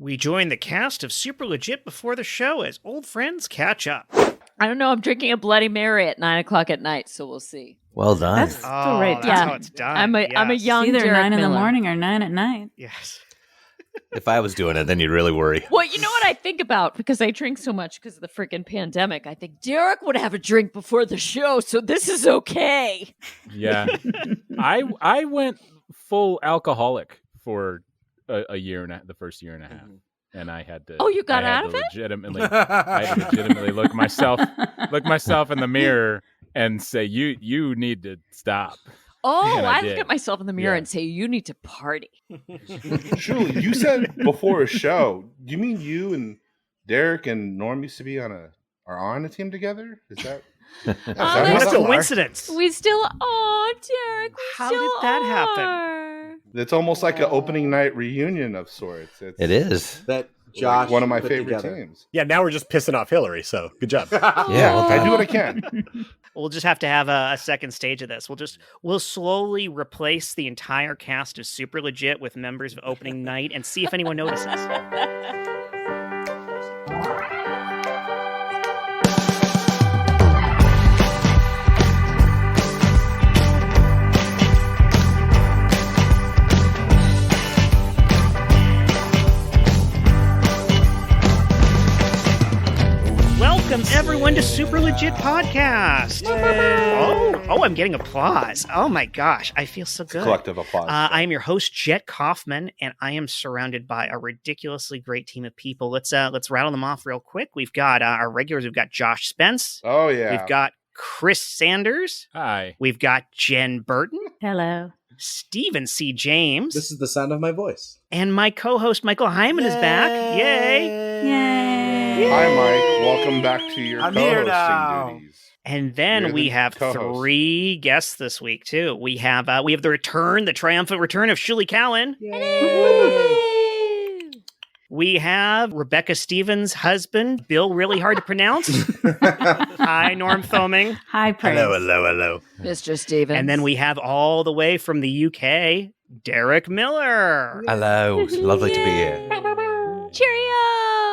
We join the cast of Super Legit before the show as old friends catch up. I don't know. I'm drinking a Bloody Mary at 9:00 at night, so we'll see. Well done. That's the right That's time. how it's done. I'm a Yes. young Either Jarrett 9 in the Miller. morning or 9 at night. Yes. If I was doing it, then you'd really worry. Well, you know what I think about, because I drink so much because of the freaking pandemic. I think Derek would have a drink before the show, so this is okay. Yeah. I went full alcoholic for a year and the first year and a half. And I had to. Oh, you got I had out to of it? I had to legitimately look myself in the mirror and say, you need to stop. Oh, And I I look did. at myself in the mirror Yeah. and say, you need to party. Shulie, you said before a show. Do you mean you and Derek and Norm used to be are on a team together? Is that? What that's a coincidence. We still, Derek, we How still did that happen? are. It's almost like an opening night reunion of sorts. It is. That Josh one of my put favorite together. teams. Yeah, now we're just pissing off Hillary, so good job. Yeah, well I done. do what I can. We'll just have to have a second stage of this. We'll slowly replace the entire cast of Super Legit with members of opening night and see if anyone notices. Welcome everyone to Super Legit Podcast. Oh, I'm getting applause. Oh my gosh, I feel so good. Collective applause. I am your host, Jet Kaufman, and I am surrounded by a ridiculously great team of people. Let's rattle them off real quick. We've got our regulars. We've got Josh Spence. Oh yeah. We've got Chris Sanders. Hi. We've got Jen Burton. Hello. Stephen C. James. This is the sound of my voice. And my co-host, Michael Heiman, is back. Yay! Yay. Hi, Mike. Welcome back to your I'm here co-hosting now. duties. And then You're we the have co-host. 3 guests this week too. We have the triumphant return of Shulie Cowen. We have Rebecca Stevens' husband, Bill, really hard to pronounce. Hi, Norm Thoeming. Hi, Praise. Hello. Mr. Stevens. And then we have all the way from the UK, Derek Miller. Hello. It's lovely to be here. Cheerio!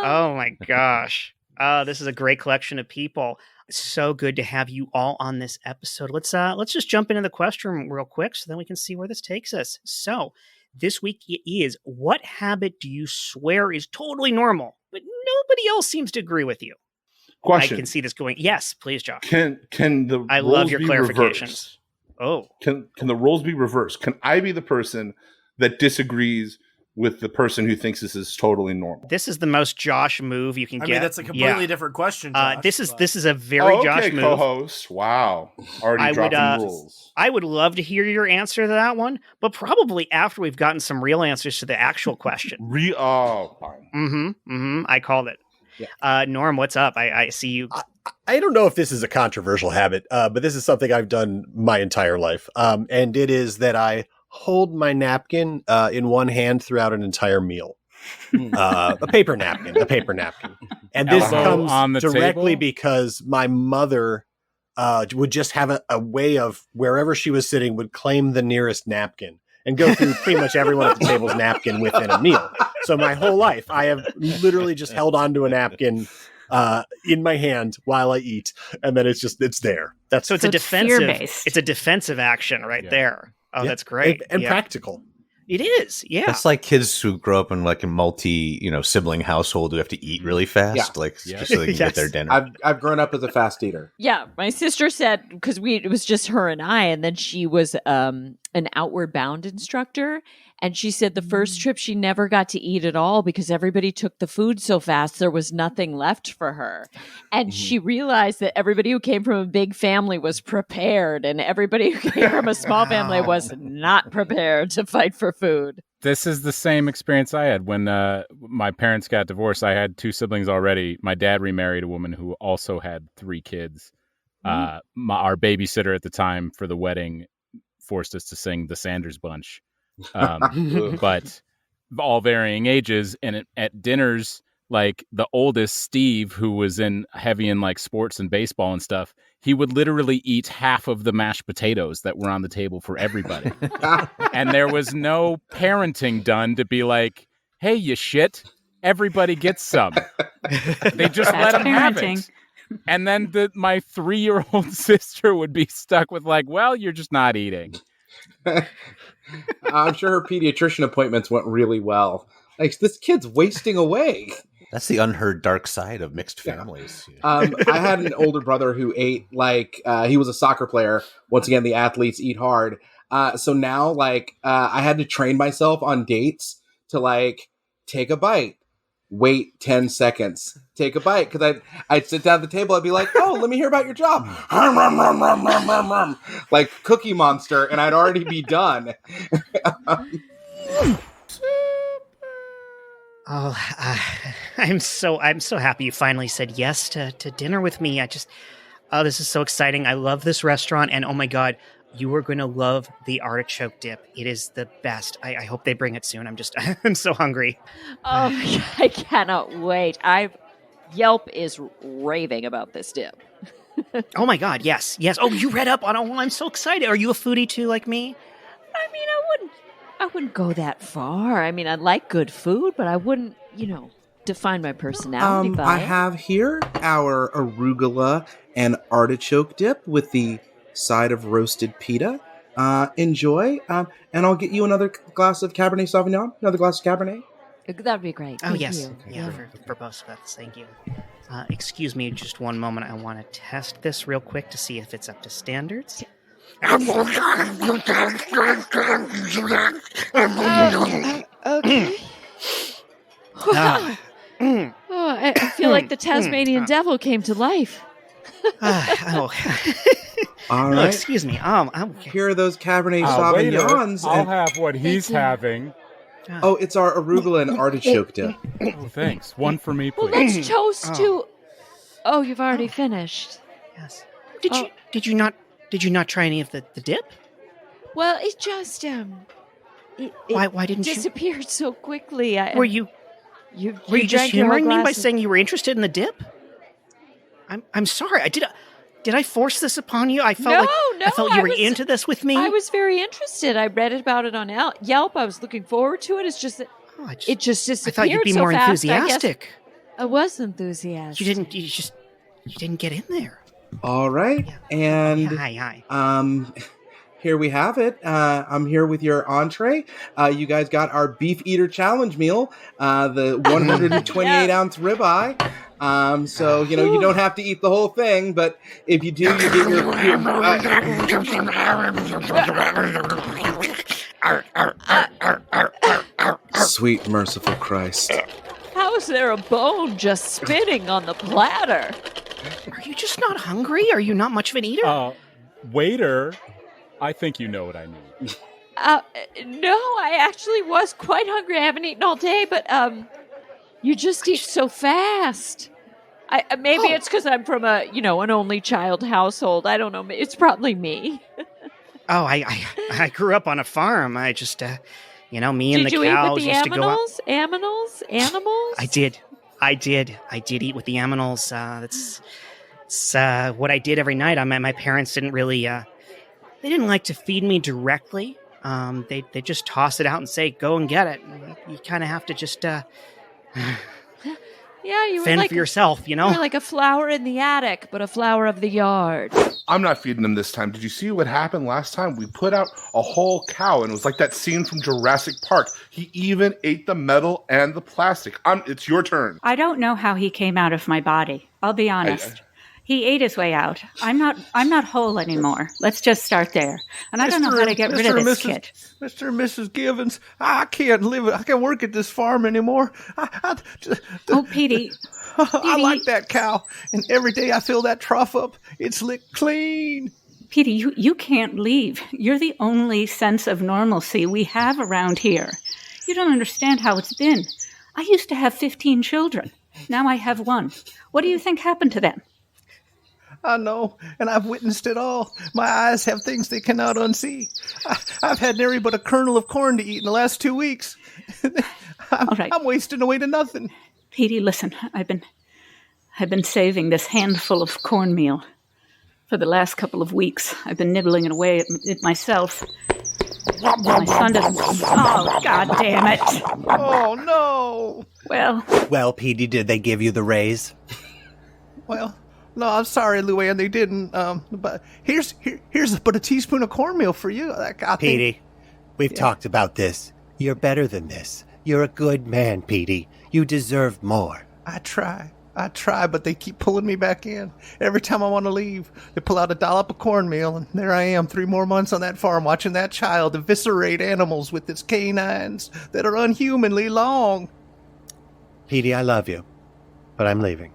Oh my gosh. This is a great collection of people. So good to have you all on this episode. Let's just jump into the question real quick so then we can see where this takes us. So this week is, what habit do you swear is totally normal, but nobody else seems to agree with you? Question: I can see this going. Yes, please, Josh. Can the I roles love your be clarifications. reversed? Oh, Can the roles be reversed? Can I be the person that disagrees with the person who thinks this is totally normal? this is the most Josh move you can I get. mean, that's a completely different question. Josh, This but- is a very Josh okay, move. co-host. Wow, already I would, dropping rules. I would love to hear your answer to that one, but probably after we've gotten some real answers to the actual question. Fine. I called it. Yeah. Norm, what's up? I see you. I don't know if this is a controversial habit, but this is something I've done my entire life. And it is that I hold my napkin in one hand throughout an entire meal. A paper napkin. And this Elbow comes on the directly table? because my mother would just have a way of, wherever she was sitting, would claim the nearest napkin and go through pretty much everyone at the table's napkin within a meal. So my whole life, I have literally just held onto a napkin in my hand while I eat, and then it's there. That's So it's a it's defensive. fear-based. It's a defensive action right Yeah. there. Oh, Yeah. that's great. and Yeah. practical. It is. Yeah. That's like kids who grow up in like a sibling household who have to eat really fast, Yeah. just so they can Yes. get their dinner. I've grown up as a fast eater. Yeah, my sister said, because it was just her and I, and then she was an outward bound instructor, and she said the first trip she never got to eat at all because everybody took the food so fast there was nothing left for her, and she realized that everybody who came from a big family was prepared, and everybody who came from a small family was not prepared to fight for food. This is the same experience I had when my parents got divorced. I had 2 siblings already. My dad remarried a woman who also had 3 kids. Our babysitter at the time for the wedding forced us to sing the Sanders Bunch, but all varying ages. And at dinners, like the oldest, Steve, who was heavy in like sports and baseball and stuff, he would literally eat half of the mashed potatoes that were on the table for everybody. And there was no parenting done to be like, hey, you shit. everybody gets some. They just let them have it. And then my 3-year-old sister would be stuck with like, well, you're just not eating. I'm sure her pediatrician appointments went really well. Like, this kid's wasting away. That's the unheard dark side of mixed families. I had an older brother who ate like he was a soccer player. Once again, the athletes eat hard. So now, like, I had to train myself on dates to like take a bite, wait 10 seconds, take a bite, because I'd sit down at the table. I'd be like, "Oh, let me hear about your job," like Cookie Monster, and I'd already be done. Oh, I'm so happy you finally said yes to dinner with me. This is so exciting. I love this restaurant, and oh my God, you are going to love the artichoke dip. It is the best. I hope they bring it soon. I'm so hungry. Oh, I cannot wait. Yelp is raving about this dip. Oh my God, yes. Oh, you read up on it. Oh, I'm so excited. Are you a foodie too, like me? I mean, I wouldn't go that far. I mean, I like good food, but I wouldn't, define my personality by I it. have here our arugula and artichoke dip with the side of roasted pita. Enjoy. And I'll get you another glass of Cabernet Sauvignon. Another glass of Cabernet. That'd be great. Oh, Thank yes. you. Yeah, for both of us. Thank you. Excuse me just one moment. I want to test this real quick to see if it's up to standards. Okay. I feel like the Tasmanian devil came to life. All Oh, right. excuse me. Here are those Cabernet Waiter, Sauvignons. I'll and- have what he's having. Oh, it's our arugula and artichoke dip. Oh, thanks. One for me, Well, please. let's toast to... Oh, you've already finished. Yes. Did you not try any of the dip? Well, it just Why didn't you? disappeared so quickly. Were you just drank your whole humoring me by glass of- saying you were interested in the dip? I'm sorry. Did I force this upon you? I felt No, I felt you were into this with me. I was very interested. I read about it on Yelp. I was looking forward to it. It's just that it just I disappeared thought you'd be so more fast, enthusiastic. I was enthusiastic. You didn't get in there. All right. And Hi. here we have it. I'm here with your entree. You guys got our Beef Eater Challenge meal, the 128-ounce ribeye. So, you don't have to eat the whole thing, but if you do, you get your sweet, merciful Christ. How is there a bone just spinning on the platter? Are you just not hungry? Are you not much of an eater? Waiter, I think you know what I need. No, I actually was quite hungry. I haven't eaten all day, but you just eat so fast. Maybe it's because I'm from an only child household. I don't know. It's probably me. Oh, I grew up on a farm. I just, me and Did the you eat cows with the used to go out. Animals? I did eat with the animals. That's what I did every night. My parents didn't really, they didn't like to feed me directly. They just toss it out and say, go and get it. You kind of have to just, Yeah, you were fend like for yourself, You were like a flower in the attic, but a flower of the yard. I'm not feeding him this time. Did you see what happened last time? We put out a whole cow, and it was like that scene from Jurassic Park. He even ate the metal and the plastic. It's your turn. I don't know how he came out of my body. I'll be honest. He ate his way out. I'm not whole anymore. Let's just start there. And I don't know how to get rid of this kid. Mr. and Mrs. Givens, I can't work at this farm anymore. Oh, Petey. I like that cow, and every day I fill that trough up, it's licked clean. Petey, you can't leave. You're the only sense of normalcy we have around here. You don't understand how it's been. I used to have 15 children. Now I have one. What do you think happened to them? I know, and I've witnessed it all. My eyes have things they cannot unsee. I've had nary but a kernel of corn to eat in the last 2 weeks. All right. I'm wasting away to nothing. Petey, listen, I've been saving this handful of cornmeal for the last couple of weeks. I've been nibbling it away at it myself. My son doesn't. Oh, God damn it. Oh, no. Well, Petey, did they give you the raise? Well, no, I'm sorry, Luann, they didn't. But here's but a teaspoon of cornmeal for you. Petey, we've talked about this. You're better than this. You're a good man, Petey. You deserve more. I try, but they keep pulling me back in. Every time I want to leave, they pull out a dollop of cornmeal, and there I am, 3 more months on that farm, watching that child eviscerate animals with its canines that are unhumanly long. Petey, I love you, but I'm leaving.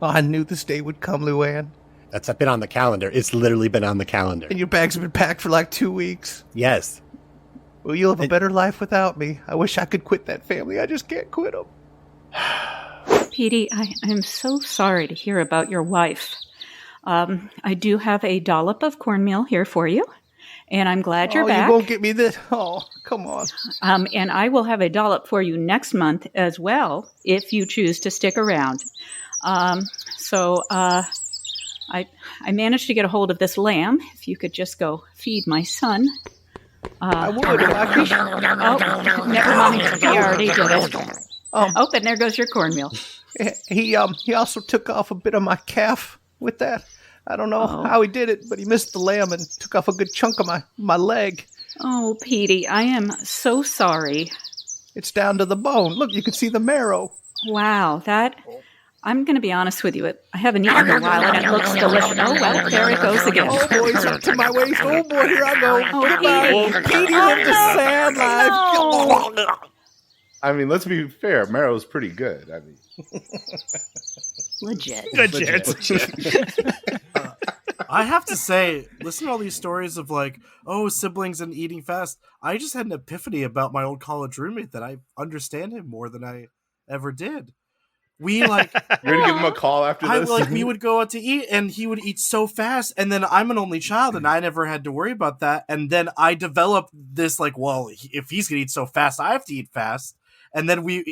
Oh, I knew this day would come, Luann. That's been on the calendar. It's literally been on the calendar. And your bags have been packed for like 2 weeks. Yes. Well, you'll have a better life without me. I wish I could quit that family. I just can't quit them. Petey, I'm so sorry to hear about your wife. I do have a dollop of cornmeal here for you, and I'm glad you're back. You won't get me this. Oh, come on. And I will have a dollop for you next month as well, if you choose to stick around. I managed to get a hold of this lamb. If you could just go feed my son. I would. Oh, never mind. He already did it. And there goes your cornmeal. He also took off a bit of my calf with that. I don't know how he did it, but he missed the lamb and took off a good chunk of my leg. Oh, Petey, I am so sorry. It's down to the bone. Look, you can see the marrow. Wow, I'm going to be honest with you. I haven't eaten in a while, and it looks delicious. Oh, well, there it goes again. Oh, boy, it's up to my waist. Oh, boy, here I go. Oh, Goodbye. Petey lived a sad life. No. I mean, let's be fair. Marrow's pretty good. I mean, Legit. I have to say, listen to all these stories of like, siblings and eating fast. I just had an epiphany about my old college roommate that I understand him more than I ever did. We you're gonna give him a call after this. We would go out to eat, and he would eat so fast. And then I'm an only child, and I never had to worry about that. And then I developed this if he's gonna eat so fast, I have to eat fast. And then we'd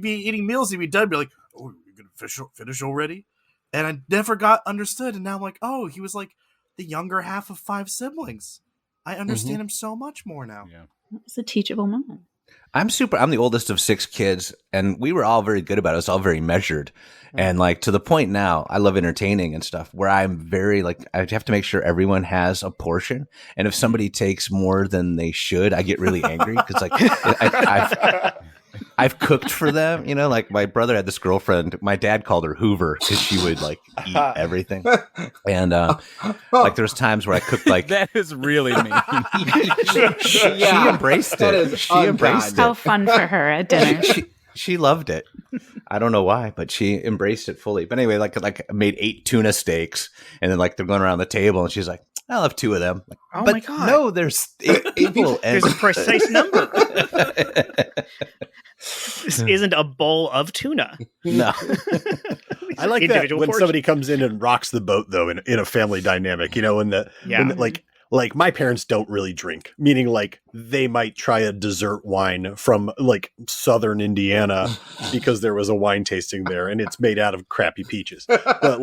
be eating meals, and we'd be done, be like, "Oh, you're gonna finish already?" And I never got understood. And now I'm like, "Oh, he was like the younger half of 5 siblings. I understand him so much more now." Yeah. It's a teachable moment. I'm the oldest of 6 kids, and we were all very good about it. It was all very measured. And to the point now, I love entertaining and stuff where I'm very I have to make sure everyone has a portion. And if somebody takes more than they should, I get really angry because I've cooked for them, my brother had this girlfriend. My dad called her Hoover because she would eat everything. And there's times where I cooked that is really mean. she embraced it. She embraced it. How fun for her at dinner. She loved it. I don't know why, but she embraced it fully. But anyway, I made 8 tuna steaks, and then they're going around the table, and she's like, "I'll have 2 of them." Oh but my God. No, there's 8 people. There's a precise number. This isn't a bowl of tuna. No. I like that when somebody comes in and rocks the boat, though, in a family dynamic, when my parents don't really drink, meaning they might try a dessert wine from Southern Indiana because there was a wine tasting there and it's made out of crappy peaches. But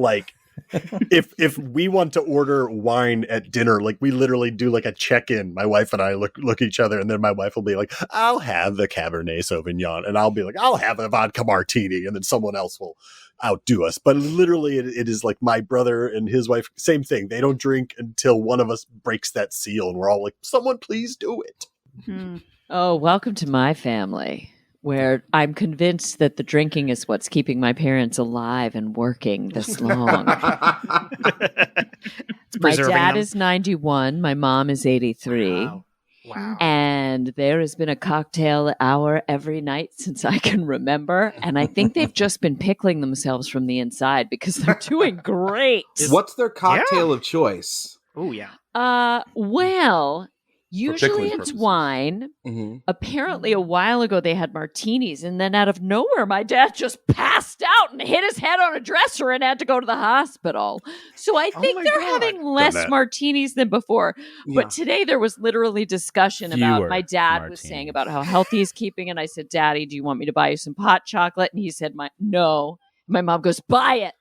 if we want to order wine at dinner, we literally do a check-in. My wife and I look at each other, and then my wife will be like, "I'll have the Cabernet Sauvignon," and I'll be like, "I'll have a vodka martini," and then someone else will outdo us. But literally it is my brother and his wife, same thing. They don't drink until one of us breaks that seal, and we're all like, "Someone please do it." Oh, welcome to my family, where I'm convinced that the drinking is what's keeping my parents alive and working this long. My dad is 91. My mom is 83. Wow. And there has been a cocktail hour every night since I can remember. And I think they've just been pickling themselves from the inside because they're doing great. What's their cocktail of choice? Oh, yeah. Well, usually it's purposes. wine. Mm-hmm. Apparently, a while ago, they had martinis. And then out of nowhere, my dad just passed out and hit his head on a dresser and had to go to the hospital. So I think they're having less martinis than before. Yeah. But today, there was literally discussion about my dad was saying about how healthy he's keeping. And I said, "Daddy, do you want me to buy you some hot chocolate?" And he said, "No." My mom goes, "Buy it.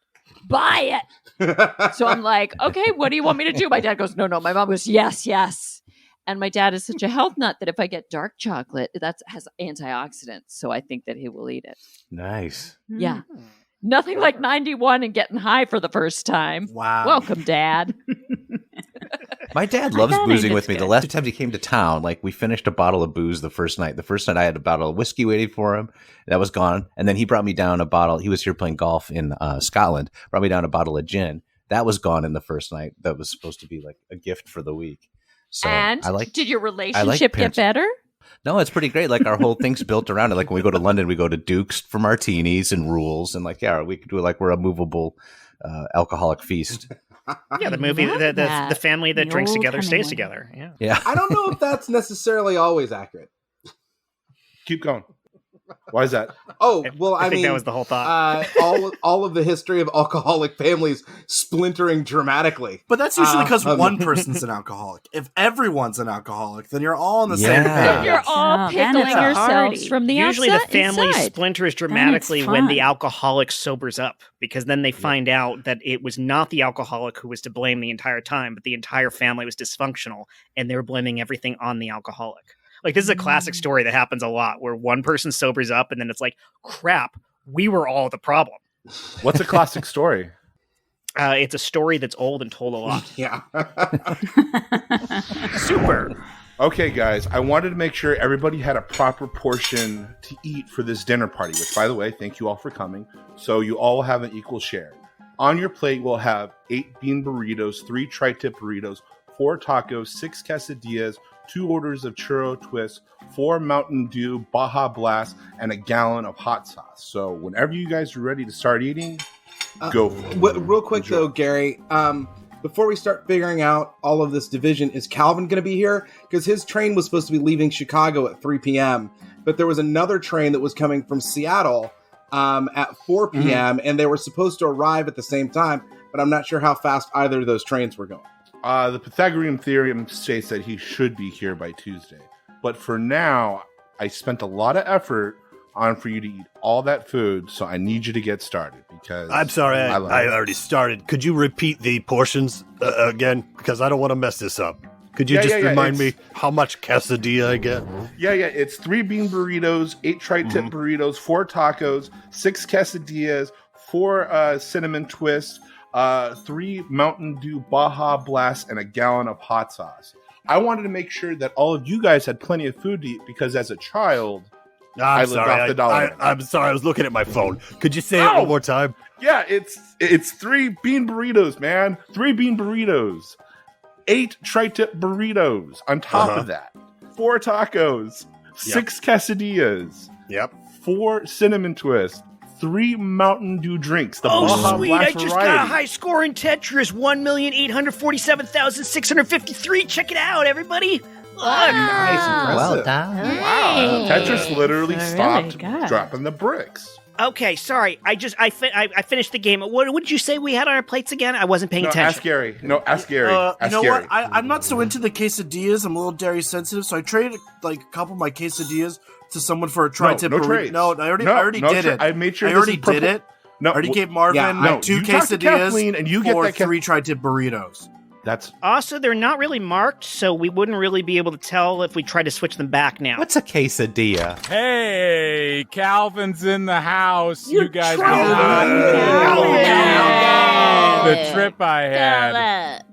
Buy it." So I'm like, "Okay, what do you want me to do?" My dad goes, "No." My mom goes, "Yes, yes." And my dad is such a health nut that if I get dark chocolate, that has antioxidants. So I think that he will eat it. Nice. Yeah. Nothing like 91 and getting high for the first time. Wow. Welcome, Dad. My dad loves thought boozing it with was me. The good. last time he came to town, like we finished a bottle of booze the first night. The first night I had a bottle of whiskey waiting for him. That was gone. And then he brought me down a bottle. He was here playing golf in Scotland. Brought me down a bottle of gin. That was gone in the first night. That was supposed to be like a gift for the week. So And did your relationship get parents- better? No, it's pretty great. Like our whole thing's built around it. Like when we go to London, we go to Duke's for martinis and rules. And like, yeah, we could do it like we're a movable alcoholic feast. Yeah, the movie, love the that. family that The drinks old together stays Hemingway. together. Yeah. Yeah. I don't know if that's necessarily always accurate. Keep going. Why is that? Oh, well, I I think mean, that was the whole thought. all of the history of alcoholic families splintering dramatically. But that's usually because Um, one person's an alcoholic. If everyone's an alcoholic, then you're all on the Yeah. same page. You're all Oh, then pickling it's a yourselves party. from the Usually outside, the family inside. splinters dramatically when fun. the alcoholic sobers up, because then they find out that it was not the alcoholic who was to blame the entire time, but the entire family was dysfunctional and they were blaming everything on the alcoholic. Like this is a classic story that happens a lot where one person sobers up and then it's like, crap, we were all the problem. What's a classic story? It's a story that's old and told a lot. Yeah. Super. Okay, guys, I wanted to make sure everybody had a proper portion to eat for this dinner party, which, by the way, thank you all for coming. So you all have an equal share. On your plate, we'll have 8 bean burritos, 3 tri-tip burritos, 4 tacos, 6 quesadillas, 2 orders of churro twist, 4 Mountain Dew, Baja Blast, and a gallon of hot sauce. So whenever you guys are ready to start eating, go for it. Real quick, Enjoy. though, Gary, before we start figuring out all of this division, is Calvin going to be here? Because his train was supposed to be leaving Chicago at 3 p.m., but there was another train that was coming from Seattle at 4 p.m., and they were supposed to arrive at the same time, but I'm not sure how fast either of those trains were going. The Pythagorean theorem states that he should be here by Tuesday. But for now, I spent a lot of effort on for you to eat all that food, so I need you to get started because I'm sorry, I love it. already started. Could you repeat the portions again? Because I don't want to mess this up. Could you Yeah, remind me it's- how much quesadilla I get? Yeah, it's 3 bean burritos, 8 tri-tip burritos, 4 tacos, 6 quesadillas, 4 cinnamon twists, 3 Mountain Dew Baja Blast, and a gallon of hot sauce. I wanted to make sure that all of you guys had plenty of food to eat because as a child, I I'm lived sorry. off the dollar. I'm sorry. I was looking at my phone. Could you say it one more time? yeah, it's 3 bean burritos, man. 3 bean burritos, 8 tri-tip burritos on top of that, 4 tacos, 6 quesadillas, Yep. 4 cinnamon twists, 3 Mountain Dew drinks. The Oh, Baja sweet. I Blast just variety. got a high score in Tetris 1,847,653. Check it out, everybody. Look. Nice, Well impressive. done. Wow, Tetris literally Really stopped good. dropping the bricks. Okay, sorry. I finished the game. What did you say we had on our plates again? I wasn't paying No, attention. ask Gary. No, ask Gary. You Ask know Gary. what? I'm not so into the quesadillas. I'm a little dairy sensitive, so I traded like a couple of my quesadillas to someone for a tri-tip no burrito. trades. No, I already did it. I made sure I this already is purple- did it. No, I already wh- gave Marvin Yeah, no, 2 you talk to quesadillas Kathleen and you get for that 3 tri-tip burritos. That's Also, they're not really marked, so we wouldn't really be able to tell if we tried to switch them back now. What's a quesadilla? Hey, Calvin's in the house. You guys Calvin. the trip I had.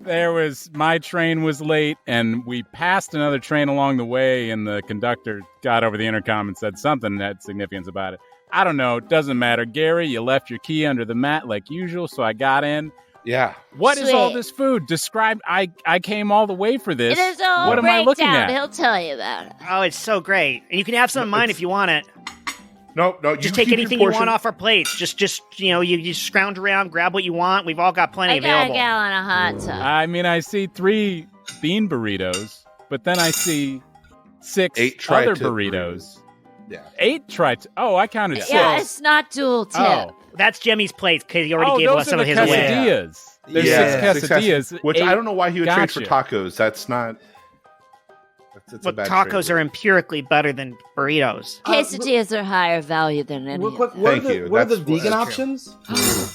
My train was late, and we passed another train along the way, and the conductor got over the intercom and said something that had significance about it. I don't know. It doesn't matter. Gary, you left your key under the mat like usual, so I got in. yeah. What is all Sweet. this food? Describe. I came all the way for this. It is all What am I looking breakdown. at? He'll tell you about it. Oh, it's so great. And you can have some of mine if you want it. No. You Just take keep your anything you portion. want off our plates. Just you scrounge around, grab what you want. We've all got plenty I got available. a gallon of hot sauce. I mean, I see 3 bean burritos, but then I see 6 8 other tri-tip burritos. Yeah. 8 tri-tip. Oh, I counted 6. Yeah, it's not dual tip. Oh. That's Jimmy's plates because he already gave those us some are of the his away. quesadillas. There's Yeah. 6 quesadillas. Which 8 I don't know why he would trade for Gotcha. tacos. That's not. That's a But bad tacos trade. are empirically better than burritos. Quesadillas are higher value than any Real of quick, them. what Thank are the, you. what are the That's vegan true. options?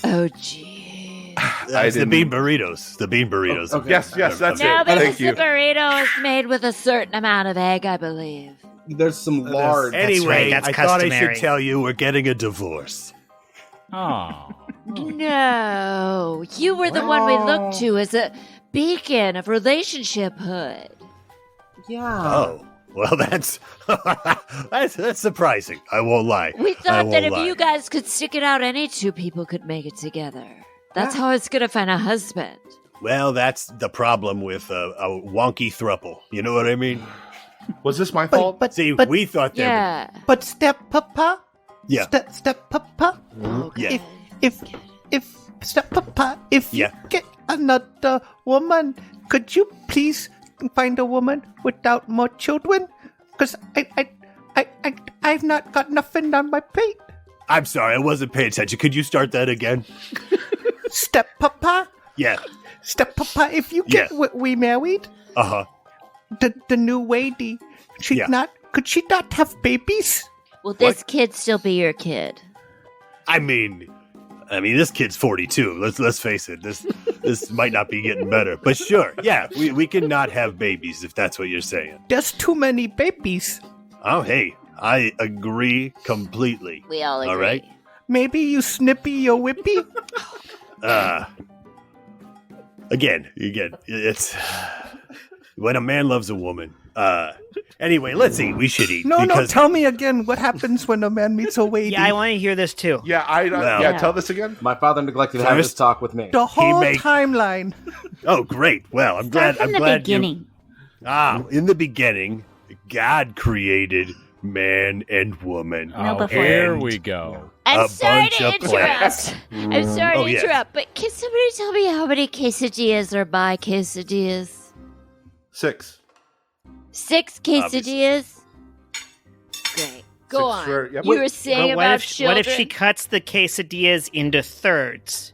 Oh, gee. That's the bean burritos. The bean burritos. Okay. Yes, that's No, it. because Thank the you. burrito is made with a certain amount of egg, I believe. There's some lard. Anyway, That's I thought I customary. should tell you we're getting a divorce. Oh. No, you were the one we looked to as a beacon of relationshiphood. Yeah. Oh, well, that's that's surprising. I won't lie. We I thought won't that if lie. you guys could stick it out, any two people could make it together. That's how it's gonna find a husband. Well, that's the problem with a wonky thruple. You know what I mean? Was this my fault? See, we thought that. Yeah. But step papa, Yeah. step papa. Okay. Yeah. If step papa, if Yeah. you get another woman, could you please find a woman without more children? Because I've not got nothing on my plate. I'm sorry, I wasn't paying attention. Could you start that again? Step papa, Yeah. step papa. If you get we married, Uh huh. the new lady, Yeah. could she not have babies? Will this kid still be your kid? I mean, this kid's 42. Let's face it. This might not be getting better, but sure, yeah, we can not have babies if that's what you're saying. There's too many babies. Oh, hey, I agree completely. We all agree. All right. Maybe you snippy or whippy. Again, it's when a man loves a woman. Anyway, let's eat. We should eat. No, because tell me again what happens when a man meets a lady. Yeah, I want to hear this too. Yeah, Well- tell this again. My father neglected to have First- this talk with me. the whole make- timeline. Oh, great. Well, I'm Start glad. from I'm the glad beginning. in the beginning, God created man and woman. No, before. Here And we go. I'm a sorry bunch to of plants. interrupt. I'm sorry Oh, to yes. interrupt, but can somebody tell me how many quesadillas are by quesadillas? 6. 6 quesadillas? Great. Go on. Yep. You were saying But about what children. if she cuts the quesadillas into thirds,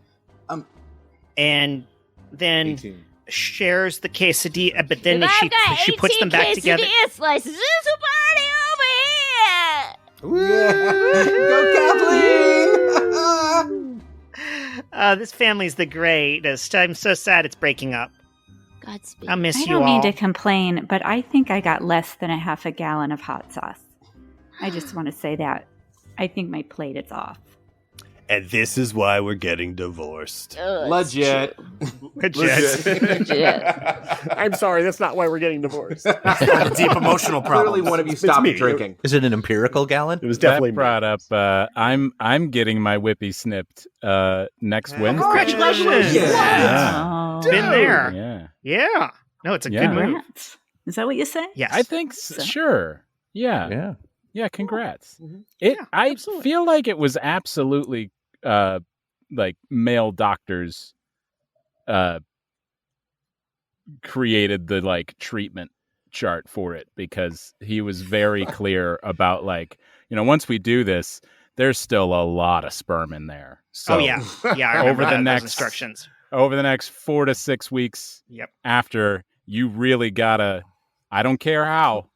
and then 18. shares the quesadilla, but then If she I've got she puts them back 18 together? quesadilla slices. There's a party over here. Go, Kathleen! This family's the greatest. I'm so sad it's breaking up. Godspeed. I miss I you don't all. mean to complain, but I think I got less than a half a gallon of hot sauce. I just want to say that. I think my plate is off. And this is why we're getting divorced. Legit. I'm sorry, that's not why we're getting divorced. A deep emotional problem. Clearly, one of you stopped me. drinking. Is it an empirical gallon? It was definitely That brought up. I'm getting my whippy snipped next Wednesday. Congratulations! Yeah. Oh. Been there. Yeah. Yeah. No, it's a Yeah. good move. Congrats. Is that what you say? Yes. I think sure. Yeah. Yeah. Yeah. Congrats. Mhm. I absolutely. feel like it was absolutely like male doctors created the like treatment chart for it, because he was very clear about like, once we do this, there's still a lot of sperm in there. So Oh yeah. Yeah. I remember Over the those next- instructions. over the next 4 to 6 weeks Yep. after, you really gotta, I don't care how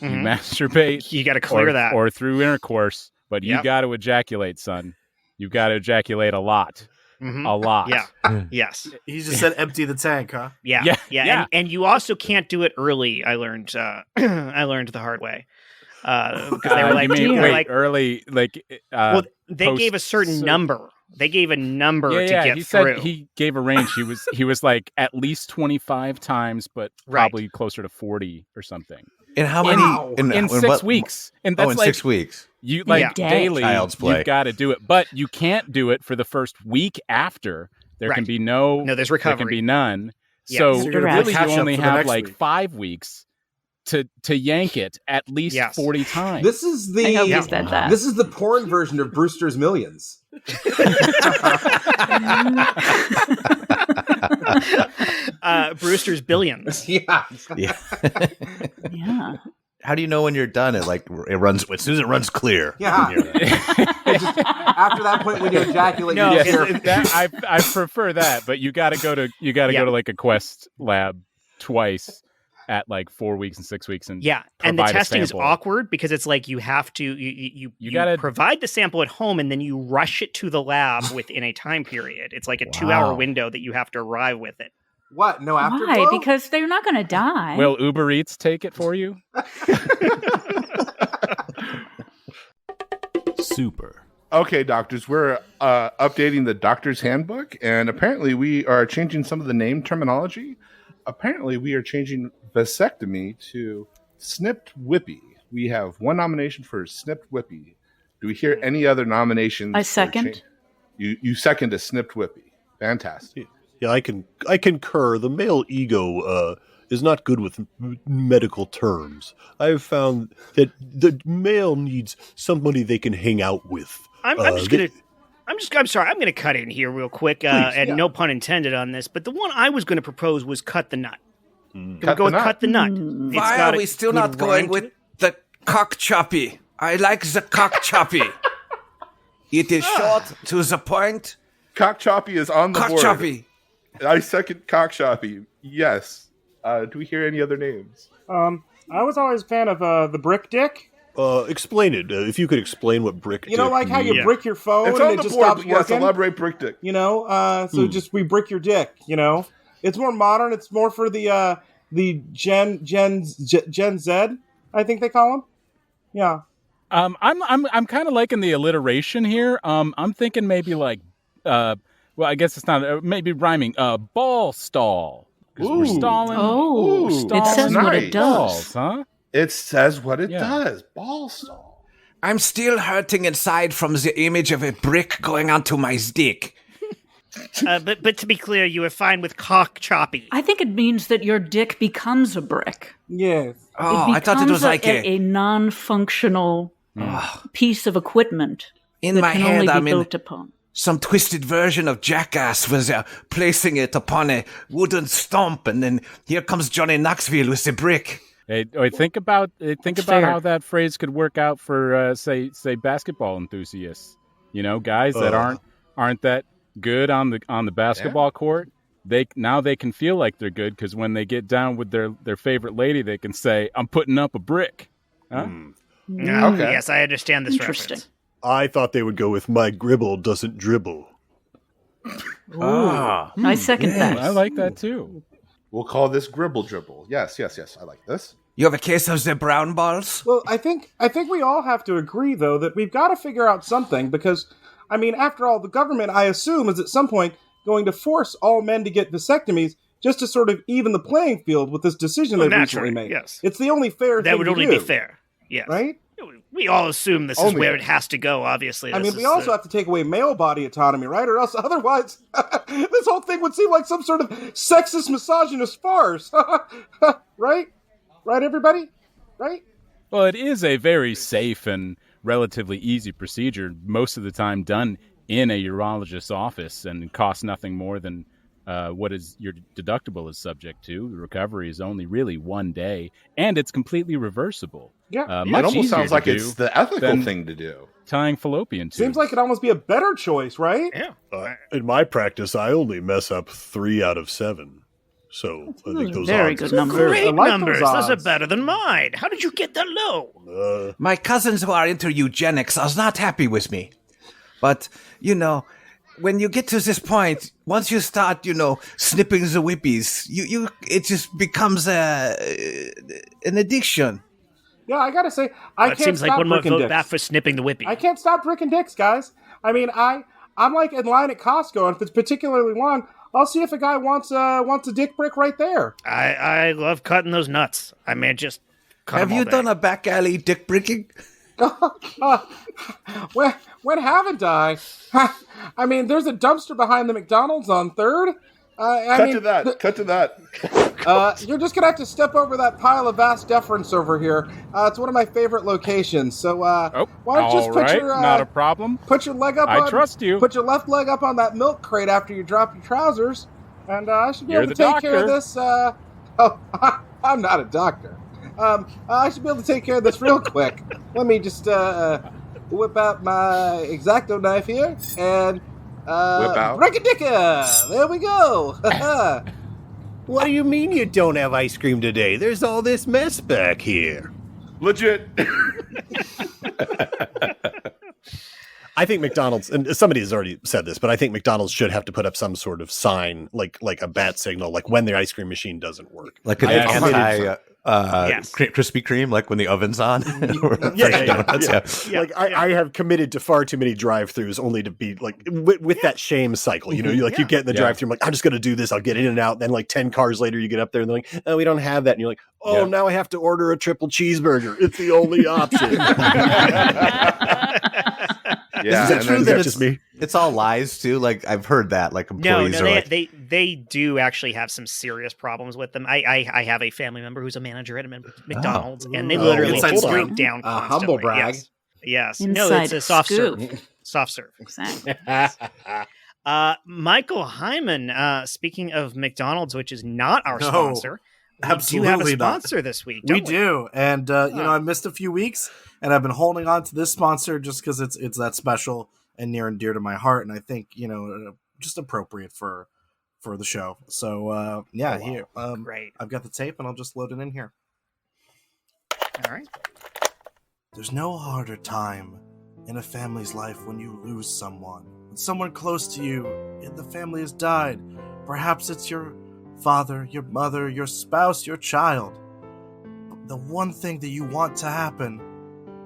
you Mhm. masturbate You got to clear or, that. or through intercourse, but you Yep. got to ejaculate, son. You got to ejaculate a lot. Mhm. A lot. Yeah. Yes. He just said empty the tank, huh? Yeah. Yeah, Yeah. yeah. And you also can't do it early. I learned. I learned the hard way. Because they were like, you mean, they were wait, like, early, like, well, they gave a post- certain so- number. They gave a number to yeah, get he through. said he gave a range. He was like at least 25 times, but Right. probably closer to 40 or something. And how Wow. many? In 6 weeks. And that's in like 6 weeks. you like Yeah. daily. Child's play. You've got to do it, but you can't do it for the first week after. There can Right. be no. No, there's There can recovery. be none. Yeah. So So you're gonna really, you catch up only for the have next like week. 5 weeks to yank it at least Yes. 40 times. This is I hope the you said that. this is the porn version of Brewster's Millions. Brewster's Billions. Yeah. Yeah. Yeah. How do you know when you're done? It runs as soon as it runs clear. Yeah. You're- It's just, after that point, when you ejaculate, No, you Yes, just hear, I prefer that, but you got to go to Yeah. like a Quest lab twice at like 4 weeks and 6 weeks and Yeah, and the provide a testing is sample. awkward because it's like you have to you gotta- provide the sample at home and then you rush it to the lab within a time period. It's like a 2-hour window that you have to arrive with it. What? No afterglow? Why? Because they're not going to die. Will Uber Eats take it for you? Super. Okay, doctors, we're updating the Doctor's Handbook, and apparently we are changing some of the name terminology. Apparently, we are changing vasectomy to snipped whippie. We have one nomination for snipped whippie. Do we hear any other nominations? I second. You second a snipped whippie. Fantastic. Yeah, I concur. The male ego is not good with medical terms. I've found that the male needs somebody they can hang out with. I'm sorry. I'm gonna cut in here real quick, no pun intended on this. But the one I was going to propose was cut the nut. Can we go with cut the nut? It's Why got are a we still good not going rhyme to with it. the cock choppy? I like the cock choppy. It is short to the point. Cock choppy is on the Cock board. choppy. I second cock choppy. Yes. Do we hear any other names? I was always a fan of the brick dick. Explain it. If you could explain what brick. You know, like how you brick your phone It's and on it the just board, stops but yes, working. elaborate brick dick. You know, so just we brick your dick. You know, it's more modern. It's more for the Gen Z. I think they call them. Yeah. I'm kind of liking the alliteration here. I'm thinking maybe like, well, I guess it's not maybe rhyming. Ball stall. 'Cause we're stalling. Oh, stalling it says what it does. balls, huh? It says what it Yeah. does. Ball stall. I'm still hurting inside from the image of a brick going onto my dick. But to be clear, you were fine with cock choppy. I think it means that your dick becomes a brick. Yes. Oh, I thought it was like a non-functional piece of equipment in that my can head. only be I'm in built upon. some twisted version of Jackass was placing it upon a wooden stump, and then here comes Johnny Knoxville with the brick. Hey, think about fair. how that phrase could work out for say basketball enthusiasts. You know, guys that aren't that good on the basketball court. They can feel like they're good because when they get down with their favorite lady, they can say, "I'm putting up a brick." Huh? Okay. Yes, I understand this Interesting. reference. I thought they would go with my gribble doesn't dribble. I second that. I like that too. We'll call this gribble dribble. Yes. I like this. You have a case of the brown balls? Well, I think we all have to agree though that we've got to figure out something because, I mean, after all, the government, I assume, is at some point going to force all men to get vasectomies just to sort of even the playing field with this decision they've recently made. Yes. It's the only fair thing That would to only do, be fair. Yes. right? We all assume this is Only where fair. it has to go, obviously. I This mean, is we also have to take away male body autonomy, right? Or else, otherwise, this whole thing would seem like some sort of sexist, misogynist farce, right? Right, everybody? Right? Well, it is a very safe and relatively easy procedure, most of the time done in a urologist's office, and costs nothing more than what is your deductible is subject to. The recovery is only really 1 day, and it's completely reversible. Yeah. It Much almost easier sounds to like do it's the ethical than thing to do. tying fallopian tubes. Seems like it'd almost be a better choice, right? Yeah. In my practice, I only mess up 3 out of 7. So I think those Very odds good are numbers. fair. Great I like numbers. those Those are odds. better than mine. How did you get that low? My cousins who are into eugenics are not happy with me. But, you know, when you get to this point, once you start, you know, snipping the whippies, it just becomes an addiction. Yeah, I gotta say, I It can't seems stop like one more bricking vote dicks. back for snipping the whippy. I can't stop bricking dicks, guys. I mean, I'm like in line at Costco, and if it's particularly long, I'll see if a guy wants a dick brick right there. I love cutting those nuts. I mean, just cut Have them all you day. done a back alley dick bricking? When haven't I? I mean, there's a dumpster behind the McDonald's on 3rd. Cut to that. You're just gonna have to step over that pile of vast deference over here. It's one of my favorite locations. So why don't you just put your not a problem. put your leg up? I trust you. Put your left leg up on that milk crate after you drop your trousers, and I should be You're able to the take care of doctor. this. I'm not a doctor. I should be able to take care of this real quick. Let me just whip out my X-Acto knife here and Whip out. break a dicka. There we go. What do you mean you don't have ice cream today? There's all this mess back here. Legit. I think McDonald's, and somebody has already said this, but I think McDonald's should have to put up some sort of sign, like a bat signal, like when the ice cream machine doesn't work. Like an Krispy Kreme, like when the oven's on. Yeah. Like I have committed to far too many drive-thrus only to be like with that shame cycle. You know, you get in the drive-thru, I'm like, I'm just going to do this. I'll get in and out. Then like 10 cars later, you get up there and they're like, oh, we don't have that. And you're like, oh, now I have to order a triple cheeseburger. It's the only option. Yeah, is that true? That's just me. It's all lies too. Like I've heard that. Like employees are they do actually have some serious problems with them. I have a family member who's a manager at a McDonald's, and they literally break down. Humble brag. Yes. No, it's a soft serve. Soft serve. Exactly. Michael Heiman. Speaking of McDonald's, which is not our sponsor. Absolutely we do have a not. sponsor this week. We do, and I missed a few weeks, and I've been holding on to this sponsor just because it's that special and near and dear to my heart, and I think just appropriate for the show. So here, great. I've got the tape, and I'll just load it in here. All right. There's no harder time in a family's life when you lose someone, when someone close to you in the family has died. Perhaps it's your father, your mother, your spouse, your child. The one thing that you want to happen